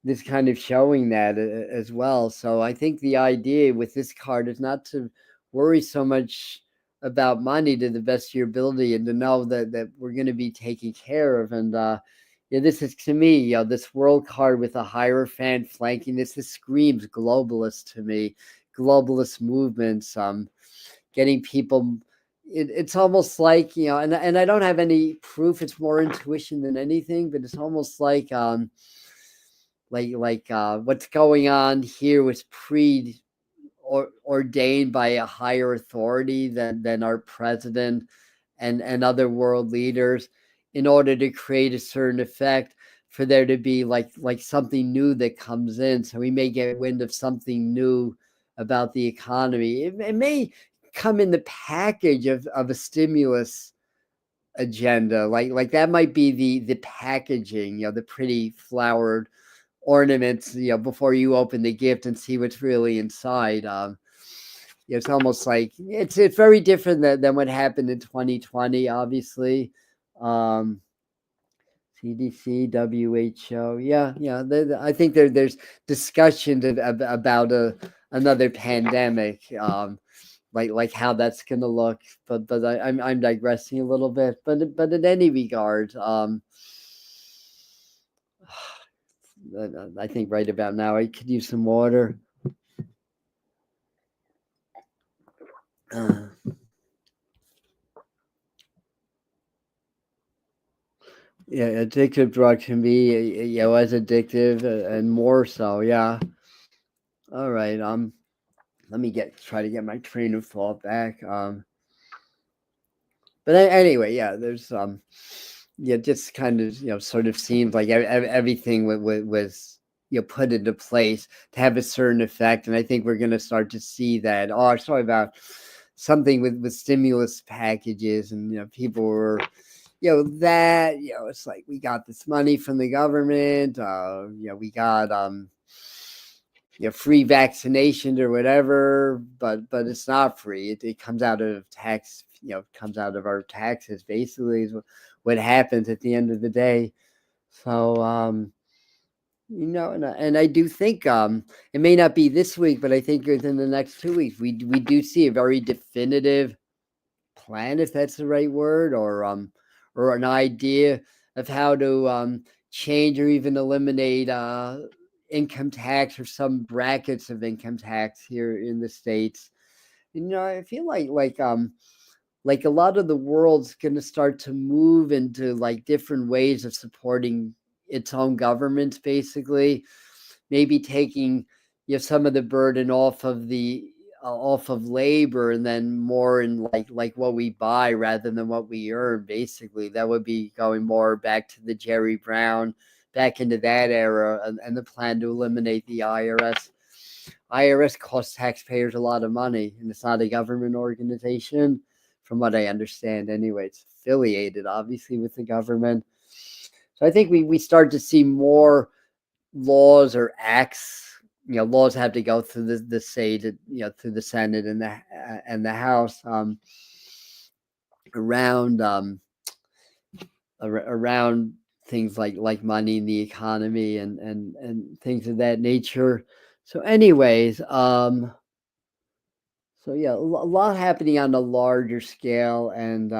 S1: this kind of showing that as well. So I think the idea with this card is not to worry so much about money to the best of your ability, and to know that we're going to be taken care of. And this is, to me, this world card with a Hierophant flanking this screams globalist to me. Globalist movements, getting people. It's almost like, and I don't have any proof. It's more intuition than anything, but it's almost like what's going on here was ordained by a higher authority than our president and other world leaders, in order to create a certain effect, for there to be like something new that comes in. So we may get wind of something new about the economy. It may come in the package of a stimulus agenda, like that might be the packaging, the pretty flowered ornaments, before you open the gift and see what's really inside. It's almost like it's very different than what happened in 2020, obviously. CDC, WHO, yeah. I think there's discussions about another pandemic, like how that's going to look. But I'm digressing a little bit. But in any regard, I think right about now I could use some water. Yeah, addictive drug can be as addictive and more so. Yeah. All right. Let me try to get my train of thought back. But anyway, yeah. There's just kind of sort of seems like everything was put into place to have a certain effect, and I think we're going to start to see that. Oh, sorry about something with stimulus packages, and people were. It's like we got this money from the government. We got free vaccinations or whatever, but it's not free. It comes out of tax. Comes out of our taxes. Basically, is what happens at the end of the day. So and I do think it may not be this week, but I think within the next 2 weeks we do see a very definitive plan, if that's the right word, or an idea of how to change or even eliminate income tax, or some brackets of income tax here in the States. I feel like like a lot of the world's going to start to move into like different ways of supporting its own governments, basically maybe taking some of the burden off of labor, and then more in like what we buy rather than what we earn. Basically, that would be going more back to the Jerry Brown, back into that era, and the plan to eliminate the IRS. IRS costs taxpayers a lot of money, and it's not a government organization, from what I understand. Anyway, it's affiliated, obviously, with the government. So I think we start to see more laws or acts. Laws have to go through the state, through the Senate and the House, around around things like money in the economy and things of that nature. So, anyways, so yeah, a lot happening on a larger scale, and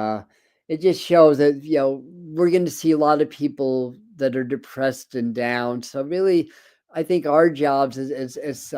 S1: it just shows that we're going to see a lot of people that are depressed and down. So really, I think our jobs as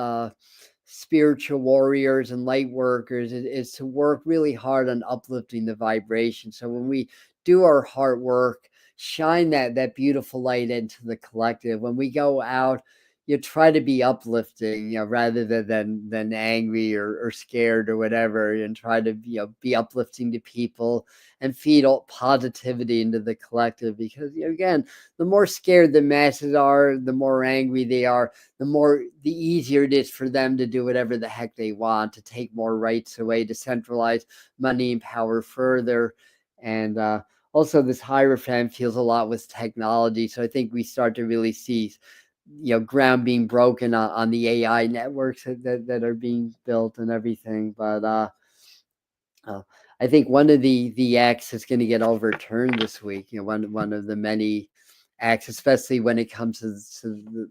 S1: spiritual warriors and light workers is to work really hard on uplifting the vibration. So when we do our hard work, shine that beautiful light into the collective. When we go out, you try to be uplifting, rather than angry or scared or whatever, and try to be uplifting to people and feed all positivity into the collective. Because again, the more scared the masses are, the more angry they are, the easier it is for them to do whatever the heck they want, to take more rights away, to centralize money and power further. And also, this Hierophant feels a lot with technology. So I think we start to really see ground being broken on the AI networks that are being built and everything. But I think one of the acts is going to get overturned this week. One of the many acts, especially when it comes to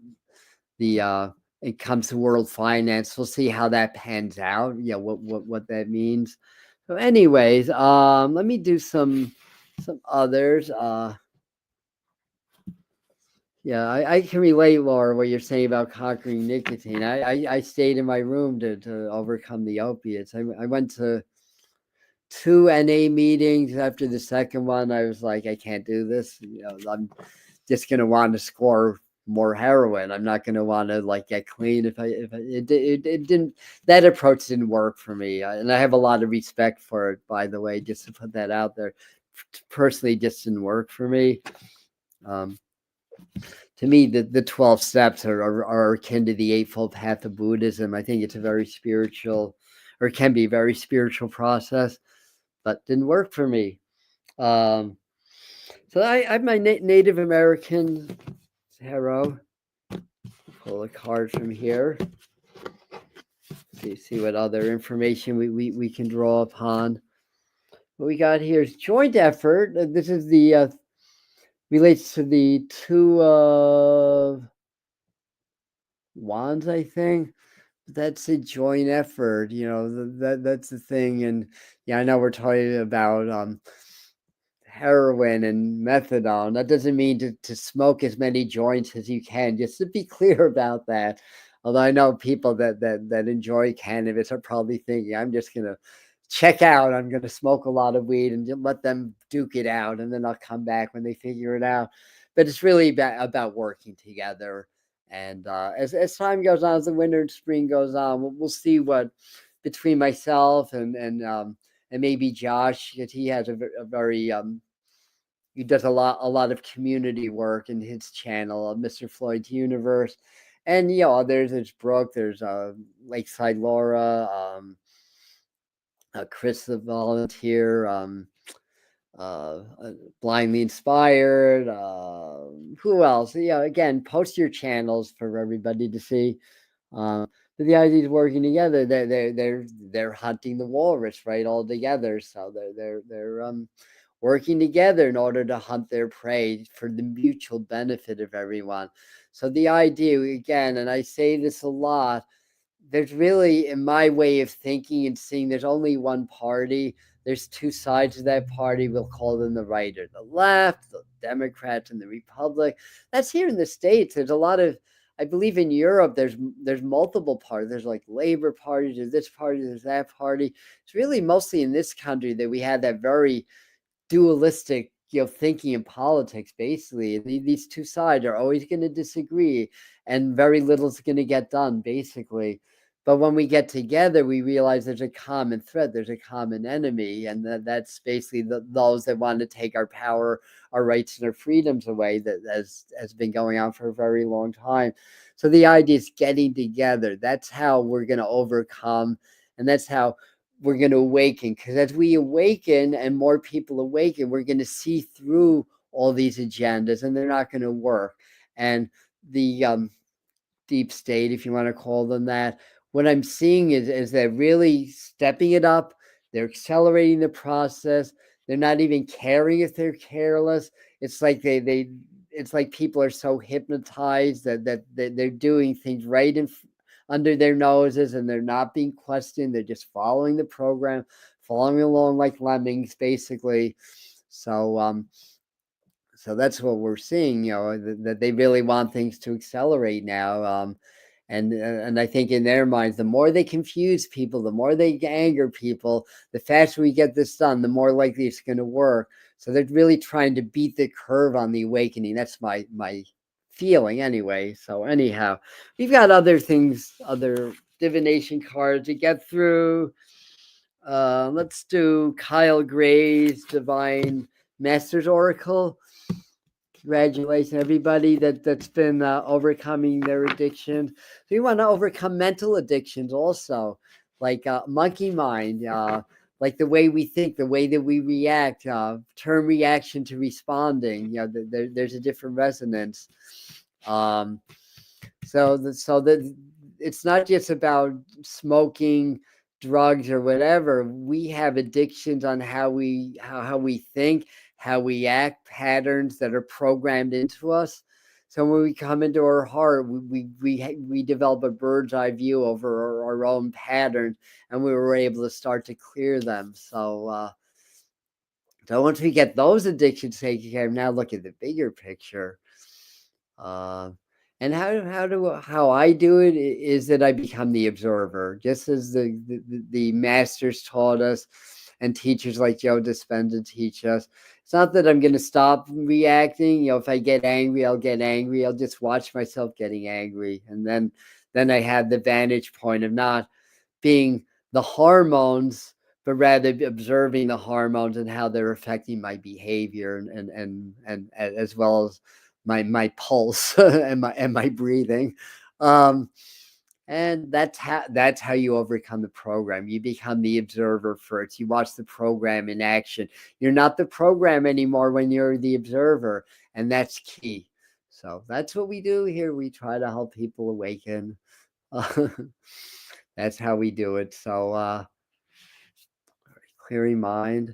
S1: the it comes to world finance. We'll see how that pans out. What that means. So, anyways, let me do some others. Yeah, I can relate, Laura, what you're saying about conquering nicotine. I stayed in my room to overcome the opiates. I went to 2 NA meetings. After the second one, I was like, I can't do this. I'm just gonna want to score more heroin. I'm not gonna want to like get clean. If it didn't, that approach didn't work for me, and I have a lot of respect for it. By the way, just to put that out there, personally, just didn't work for me. To me, the 12 steps are akin to the Eightfold Path of Buddhism. I think it's a very spiritual, or can be a very spiritual process, but didn't work for me. So I have my Native American tarot. Pull a card from here. See what other information we can draw upon. What we got here is joint effort. This is the relates to the Two of Wands, I think. That's a joint effort, that's the thing. And yeah, I know we're talking about heroin and methadone. That doesn't mean to smoke as many joints as you can, just to be clear about that. Although I know people that enjoy cannabis are probably thinking, I'm just gonna check out, I'm gonna smoke a lot of weed and just let them duke it out, and then I'll come back when they figure it out. But it's really about working together. And as time goes on, as the winter and spring goes on, we'll see what, between myself and maybe Josh, because he has a very he does a lot of community work in his channel, Mr. Floyd's Universe, and there's Brooke, there's Lakeside Laura, Chris the volunteer, Blindly Inspired. Who else? Again, post your channels for everybody to see. But the idea is working together. They're hunting the walrus, right, all together. So they're working together in order to hunt their prey for the mutual benefit of everyone. So the idea, again, and I say this a lot, there's really, in my way of thinking and seeing, there's only one party. There's two sides of that party. We'll call them the right or the left, the Democrats and the Republic. That's here in the States. There's a lot of, I believe in Europe there's multiple parties. There's like Labor Party, there's this party, there's that party. It's really mostly in this country that we had that very dualistic, thinking in politics. Basically, these two sides are always going to disagree, and very little is going to get done, basically. But when we get together, we realize there's a common threat, there's a common enemy, and that's basically those that want to take our power, our rights, and our freedoms away. That has been going on for a very long time. So the idea is getting together. That's how we're going to overcome, and that's how we're going to awaken. Because as we awaken and more people awaken, we're going to see through all these agendas, and they're not going to work. And the deep state, if you want to call them that, what I'm seeing is they're really stepping it up. They're accelerating the process. They're not even caring if they're careless. It's like it's like people are so hypnotized that they're doing things right under their noses, and they're not being questioned. They're just following the program, following along like lemmings, basically. So so that's what we're seeing, that they really want things to accelerate now. And I think in their minds, the more they confuse people, the more they anger people, the faster we get this done, the more likely it's going to work. So they're really trying to beat the curve on the awakening. That's my feeling anyway. So anyhow, we've got other things, other divination cards to get through. Let's do Kyle Gray's Divine Masters Oracle. Congratulations, everybody that's been overcoming their addiction. So you want to overcome mental addictions also, like monkey mind, like the way we think, the way that we react, turn reaction to responding. There's a different resonance. So that it's not just about smoking, drugs, or whatever. We have addictions on how we think, how we act, patterns that are programmed into us. So when we come into our heart, we develop a bird's eye view over our own patterns, and we were able to start to clear them. So once we get those addictions taken care of, now look at the bigger picture. And how I do it is that I become the observer, just as the masters taught us, and teachers like Joe Dispenza teach us. It's not that I'm going to stop reacting. If I get angry, I'll get angry. I'll just watch myself getting angry, and then I have the vantage point of not being the hormones, but rather observing the hormones and how they're affecting my behavior, and as well as my pulse and my breathing. And that's how you overcome the program. You become the observer first. You watch the program in action. You're not the program anymore when you're the observer, and that's key. So that's what we do here. We try to help people awaken. That's how we do it. So clearing mind.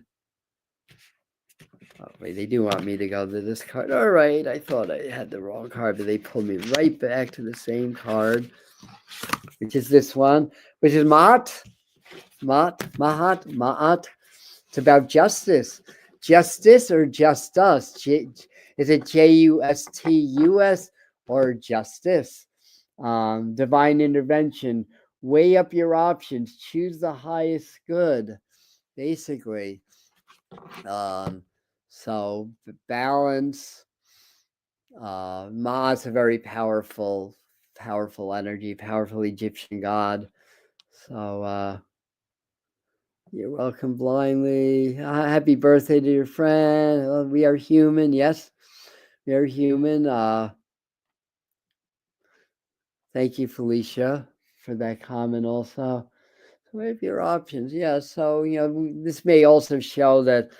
S1: Oh, wait, they do want me to go to this card. All right, I thought I had the wrong card, but they pulled me right back to the same card, which is this one, which is Mahat. It's about justice. Justice or just us? Is it JUSTUS or justice? Divine intervention. Weigh up your options. Choose the highest good, basically. So balance. Ma's a very powerful energy, powerful Egyptian god. So you're welcome blindly. Happy birthday to your friend. We are human. Yes, we are human. Thank you, Felicia, for that comment also. Weigh up your options. Yeah. So this may also show that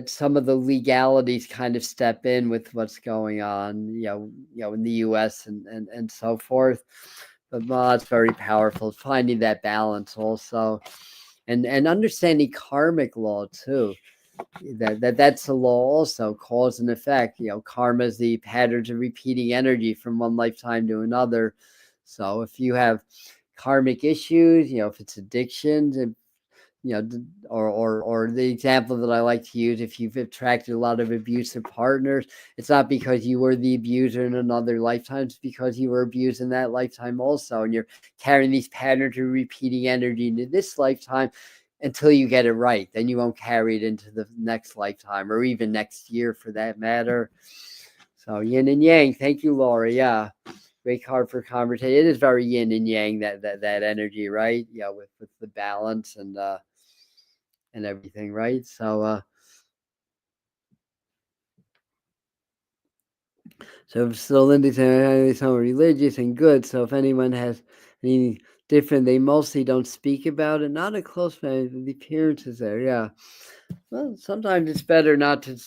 S1: some of the legalities kind of step in with what's going on, in the U.S. and so forth. But it's very powerful, finding that balance also, and understanding karmic law too. That's a law also, cause and effect. Karma is the patterns of repeating energy from one lifetime to another. So if you have karmic issues, if it's addictions, or the example that I like to use, if you've attracted a lot of abusive partners, it's not because you were the abuser in another lifetime, it's because you were abused in that lifetime also, and you're carrying these patterns of repeating energy into this lifetime until you get it right. Then you won't carry it into the next lifetime or even next year for that matter. So yin and yang. Thank you, Laura. Yeah. Great card for conversation. It is very yin and yang, that energy, right? Yeah, with the balance and everything, right? So Linda said some religious and good. So if anyone has any different, they mostly don't speak about it. Not a close family, the appearances there. Yeah. Well, sometimes it's better not to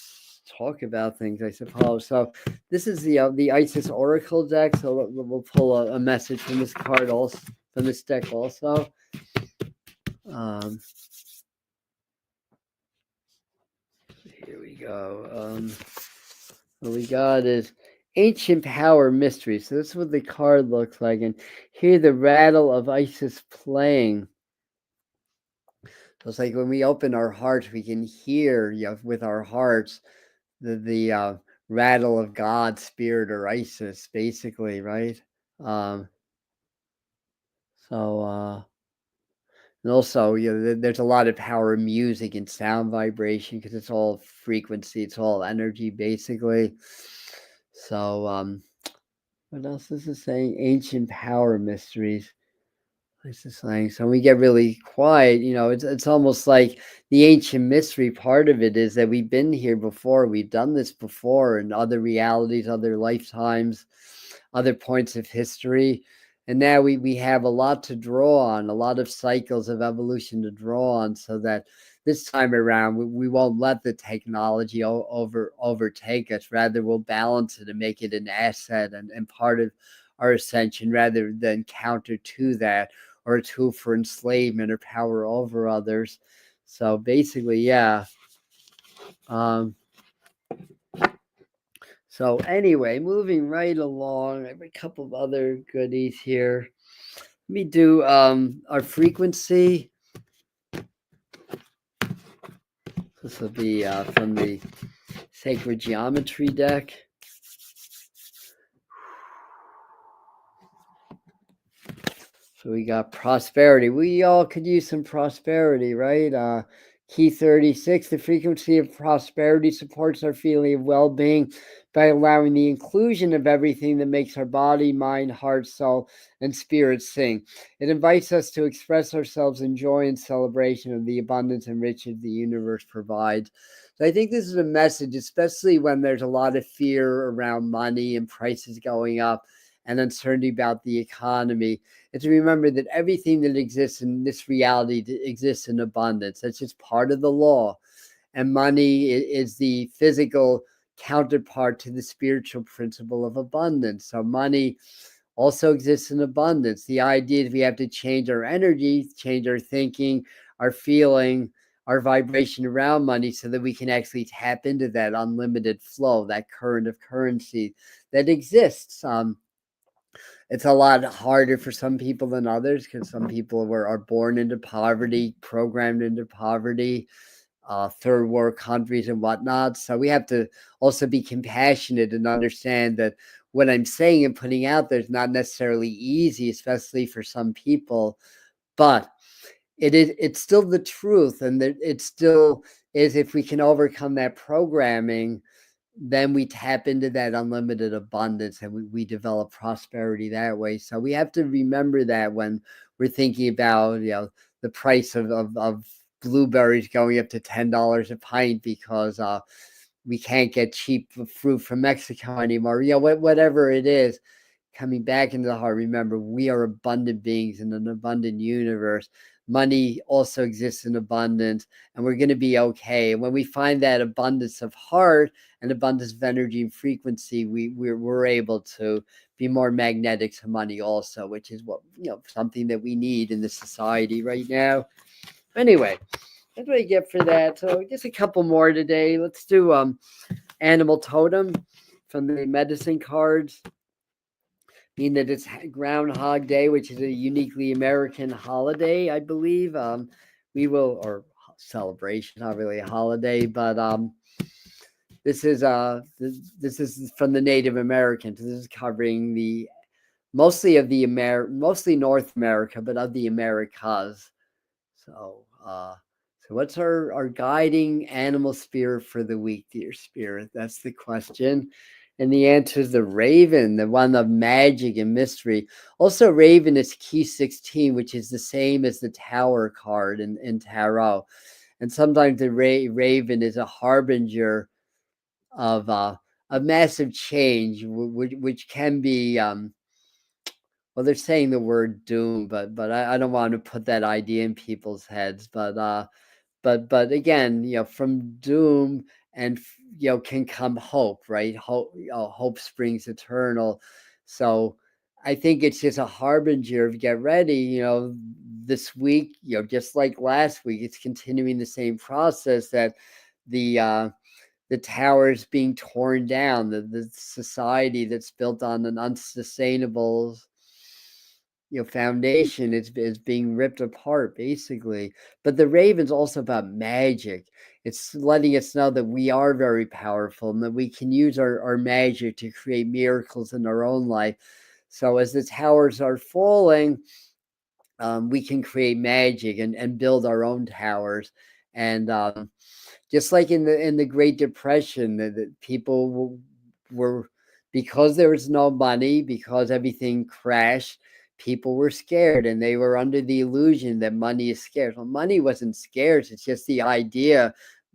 S1: talk about things, I suppose. So this is the Isis Oracle deck. So we'll pull a message from this card also, from this deck also. Here we go. What we got is Ancient Power Mystery. So this is what the card looks like, and hear the rattle of Isis playing. So it's like when we open our hearts, we can hear, with our hearts, the rattle of God, Spirit, or Isis, basically, right? So and also, there's a lot of power in music and sound vibration because it's all frequency, it's all energy, basically. So what else is it saying? Ancient power mysteries. It's just saying. So when we get really quiet, it's almost like the ancient mystery part of it is that we've been here before, we've done this before in other realities, other lifetimes, other points of history. And now we have a lot to draw on, a lot of cycles of evolution to draw on, so that this time around we won't let the technology overtake us. Rather, we'll balance it and make it an asset and part of our ascension, rather than counter to that, or a tool for enslavement or power over others. So basically, yeah. So anyway, moving right along, I have a couple of other goodies here. Let me do our frequency. This will be from the Sacred Geometry deck. So we got prosperity. We all could use some prosperity, right? Key 36, the frequency of prosperity supports our feeling of well-being by allowing the inclusion of everything that makes our body, mind, heart, soul, and spirit sing. It invites us to express ourselves in joy and celebration of the abundance and riches the universe provides. So I think this is a message, especially when there's a lot of fear around money and prices going up and uncertainty about the economy. And to remember that everything that exists in this reality exists in abundance. That's just part of the law. And money is the physical counterpart to the spiritual principle of abundance. So money also exists in abundance. The idea is we have to change our energy, change our thinking, our feeling, our vibration around money, so that we can actually tap into that unlimited flow, that current of currency that exists. It's a lot harder for some people than others, because some people are born into poverty, programmed into poverty, third world countries and whatnot. So we have to also be compassionate and understand that what I'm saying and putting out there is not necessarily easy, especially for some people, but it's still the truth, and that it still is. If we can overcome that programming, then we tap into that unlimited abundance, and we develop prosperity that way. So we have to remember that when we're thinking about the price of blueberries going up to $10 a pint because we can't get cheap fruit from Mexico anymore. Whatever it is, coming back into the heart, remember we are abundant beings in an abundant universe. Money also exists in abundance, and we're going to be okay. And when we find that abundance of heart and abundance of energy and frequency, we're able to be more magnetic to money also, which is what something that we need in the society right now. Anyway, that's what I get for that. So just a couple more today. Let's do animal totem from the medicine cards. Mean that it's Groundhog Day, which is a uniquely American holiday, I believe. we will, or celebration, not really a holiday, but this is from the Native Americans. This is covering the mostly North America, but of the Americas. So so what's our guiding animal spirit for the week, dear spirit? That's the question. And the answer is the raven, the one of magic and mystery. Also, raven is key 16, which is the same as the tower card in tarot. And sometimes the raven is a harbinger of a massive change, which can be well, they're saying the word doom, but I don't want to put that idea in people's heads. But again, from doom and can come hope, right? Hope, hope springs eternal. So I think it's just a harbinger of get ready. This week, just like last week, it's continuing the same process that the towers being torn down, the society that's built on an unsustainable foundation is being ripped apart, basically. But the raven's also about magic. It's letting us know that we are very powerful and that we can use our magic to create miracles in our own life. So as the towers are falling, we can create magic and build our own towers. And just like in the Great Depression, that people were, because there was no money, because everything crashed, people were scared and they were under the illusion that money is scarce. Well, money wasn't scarce. It's just the idea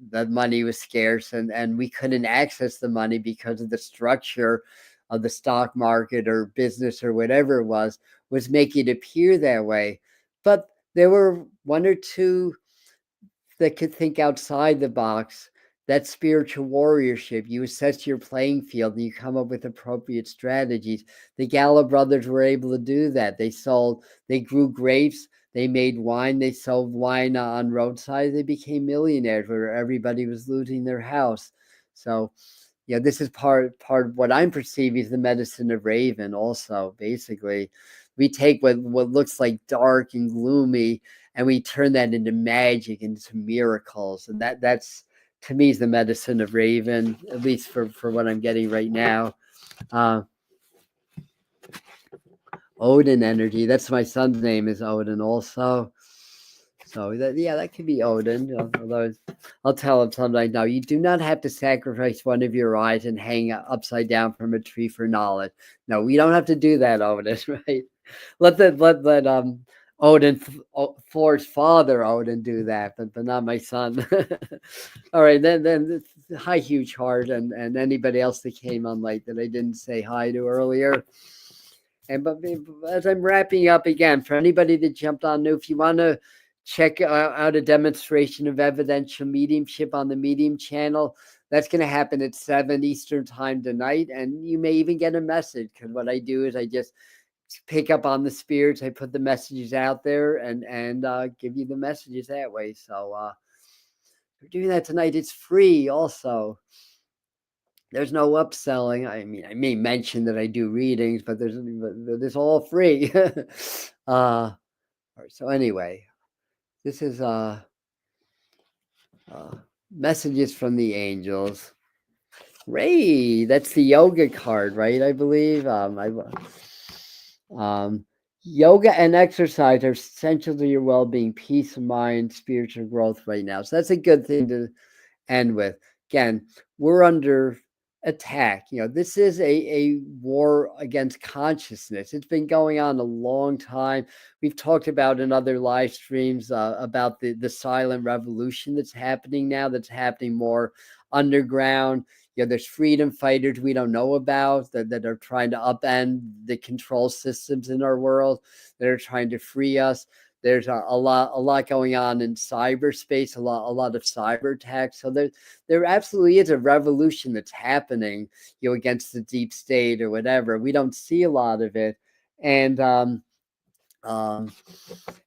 S1: that money was scarce, and we couldn't access the money because of the structure of the stock market or business or whatever it was making it appear that way. But there were one or two that could think outside the box. That spiritual warriorship. You assess your playing field and you come up with appropriate strategies. The Gallo brothers were able to do that. They grew grapes, they made wine, they sold wine on roadsides. They became millionaires where everybody was losing their house. So this is part of what I'm perceiving as the medicine of Raven. Also, basically, we take what looks like dark and gloomy, and we turn that into magic, into miracles, and that's to me is the medicine of Raven, at least for what I'm getting right now. Odin energy. That's my son's name is Odin also. So that could be Odin. Although I'll tell him sometime now, you do not have to sacrifice one of your eyes and hang upside down from a tree for knowledge. No, we don't have to do that, Odin, right? Let Odin, Thor's father Odin do that, but not my son. All right, then hi, huge heart, and anybody else that came on late that I didn't say hi to earlier. And but as I'm wrapping up again, for anybody that jumped on new, if you want to check out a demonstration of evidential mediumship on the Medium channel, that's going to happen at 7 Eastern time tonight, and you may even get a message, because what I do is I just pick up on the spirits. I put the messages out there and give you the messages that way. So we're doing that tonight. It's free also. There's no upselling. I mean, I may mention that I do readings, but it's all free. So anyway, this is messages from the angels. Ray, that's the yoga card, right? I believe. Yoga and exercise are essential to your well-being, peace of mind, spiritual growth right now. So that's a good thing to end with. Again, we're under attack. This is a war against consciousness. It's been going on a long time. We've talked about in other live streams about the silent revolution that's happening now, that's happening more underground. There's freedom fighters we don't know about that are trying to upend the control systems in our world, that are trying to free us. There's a lot going on in cyberspace, a lot of cyber attacks. So there absolutely is a revolution that's happening, against the deep state or whatever. We don't see a lot of it, and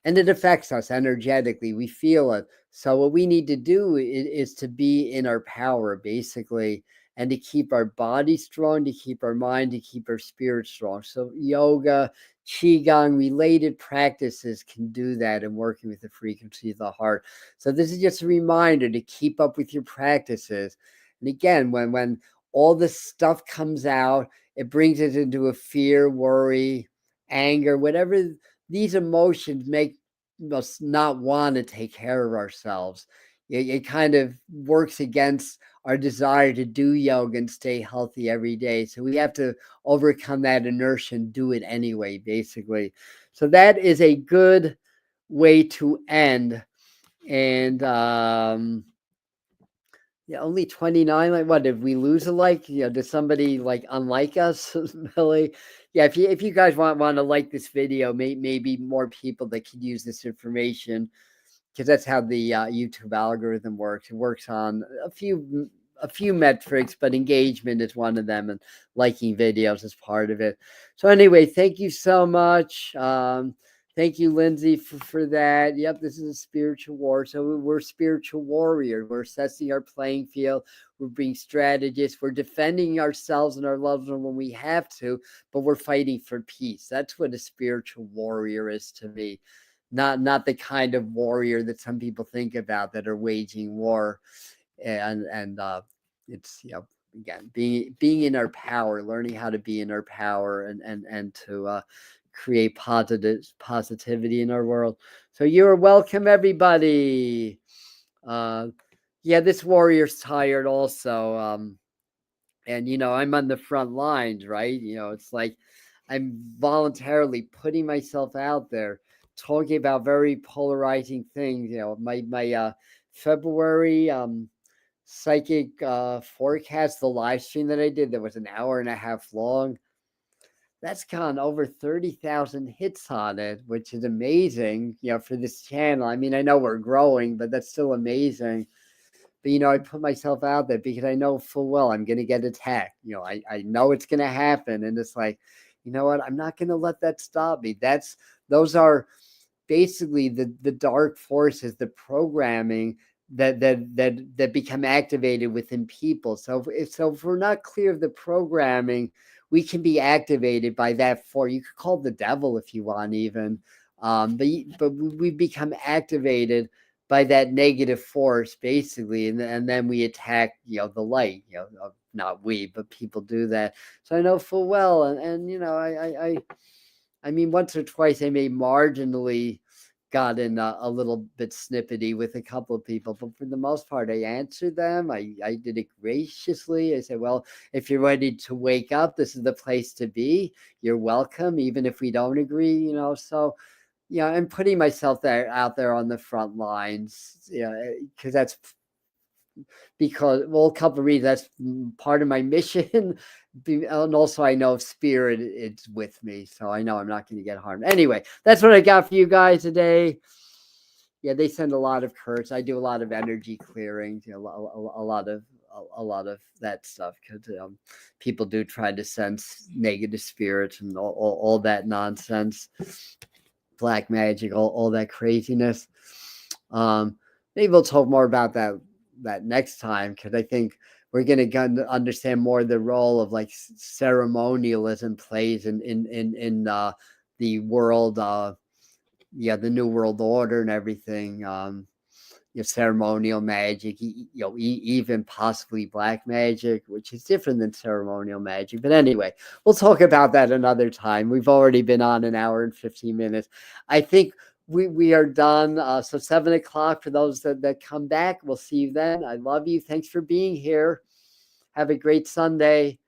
S1: it affects us energetically. We feel it. So what we need to do is to be in our power, basically, and to keep our body strong, to keep our mind, to keep our spirit strong. So yoga, qigong, related practices can do that in working with the frequency of the heart. So this is just a reminder to keep up with your practices. And again, when all this stuff comes out, it brings us into a fear, worry, anger, whatever these emotions make us not want to take care of ourselves. It kind of works against our desire to do yoga and stay healthy every day. So we have to overcome that inertia and do it anyway, basically. So that is a good way to end. And yeah, only 29. Like, what did we lose a like? You know, did somebody like unlike us? Really? Yeah, if you guys want to like this video, maybe more people that could use this information, because that's how the YouTube algorithm works. It works on a few metrics, but engagement is one of them, and liking videos is part of it. So anyway, thank you so much. Thank you, Lindsay, for that. Yep, this is a spiritual war. So we're spiritual warriors. We're assessing our playing field. We're being strategists. We're defending ourselves and our loved ones when we have to, but we're fighting for peace. That's what a spiritual warrior is to me. Not the kind of warrior that some people think about that are waging war. And it's, you know, again, being in our power, learning how to be in our power, and to create positivity in our world. So you're welcome, everybody. Yeah, this warrior's tired also. And you know, I'm on the front lines, right? You know, it's like I'm voluntarily putting myself out there, talking about very polarizing things. You know, my February psychic forecast, the live stream that I did, that was an hour and a half long. That's gone over 30,000 hits on it, which is amazing, you know, for this channel. I mean, I know we're growing, but that's still amazing. But, you know, I put myself out there because I know full well I'm going to get attacked. You know, I know it's going to happen. And it's like, you know what? I'm not going to let that stop me. Those are basically the dark forces, the programming that become activated within people. So if we're not clear of the programming, we can be activated by that force. You could call it the devil if you want, even. But we become activated by that negative force, basically, and then we attack, you know, the light. You know, not we, but people do that. So I know full well, and you know, I mean, once or twice I may marginally gotten a little bit snippety with a couple of people, but for the most part, I answered them. I did it graciously. I said, well, if you're ready to wake up, this is the place to be. You're welcome, even if we don't agree, you know. So, yeah, I'm putting myself out there on the front lines, yeah, because that's a couple of reasons. That's part of my mission. And also I know spirit is with me, so I know I'm not going to get harmed. Anyway, that's what I got for you guys today. Yeah, they send a lot of curse. I do a lot of energy clearing, you know, a lot of that stuff, because people do try to sense negative spirits and all that nonsense, black magic, all that craziness. Maybe we'll talk more about that next time, because I think we're going to understand more the role of like ceremonialism plays in the world, the new world order and everything. You know, ceremonial magic, you know, even possibly black magic, which is different than ceremonial magic. But anyway, we'll talk about that another time. We've already been on an hour and 15 minutes. I think we are done. So 7 o'clock for those that come back. We'll see you then. I love you. Thanks for being here. Have a great Sunday.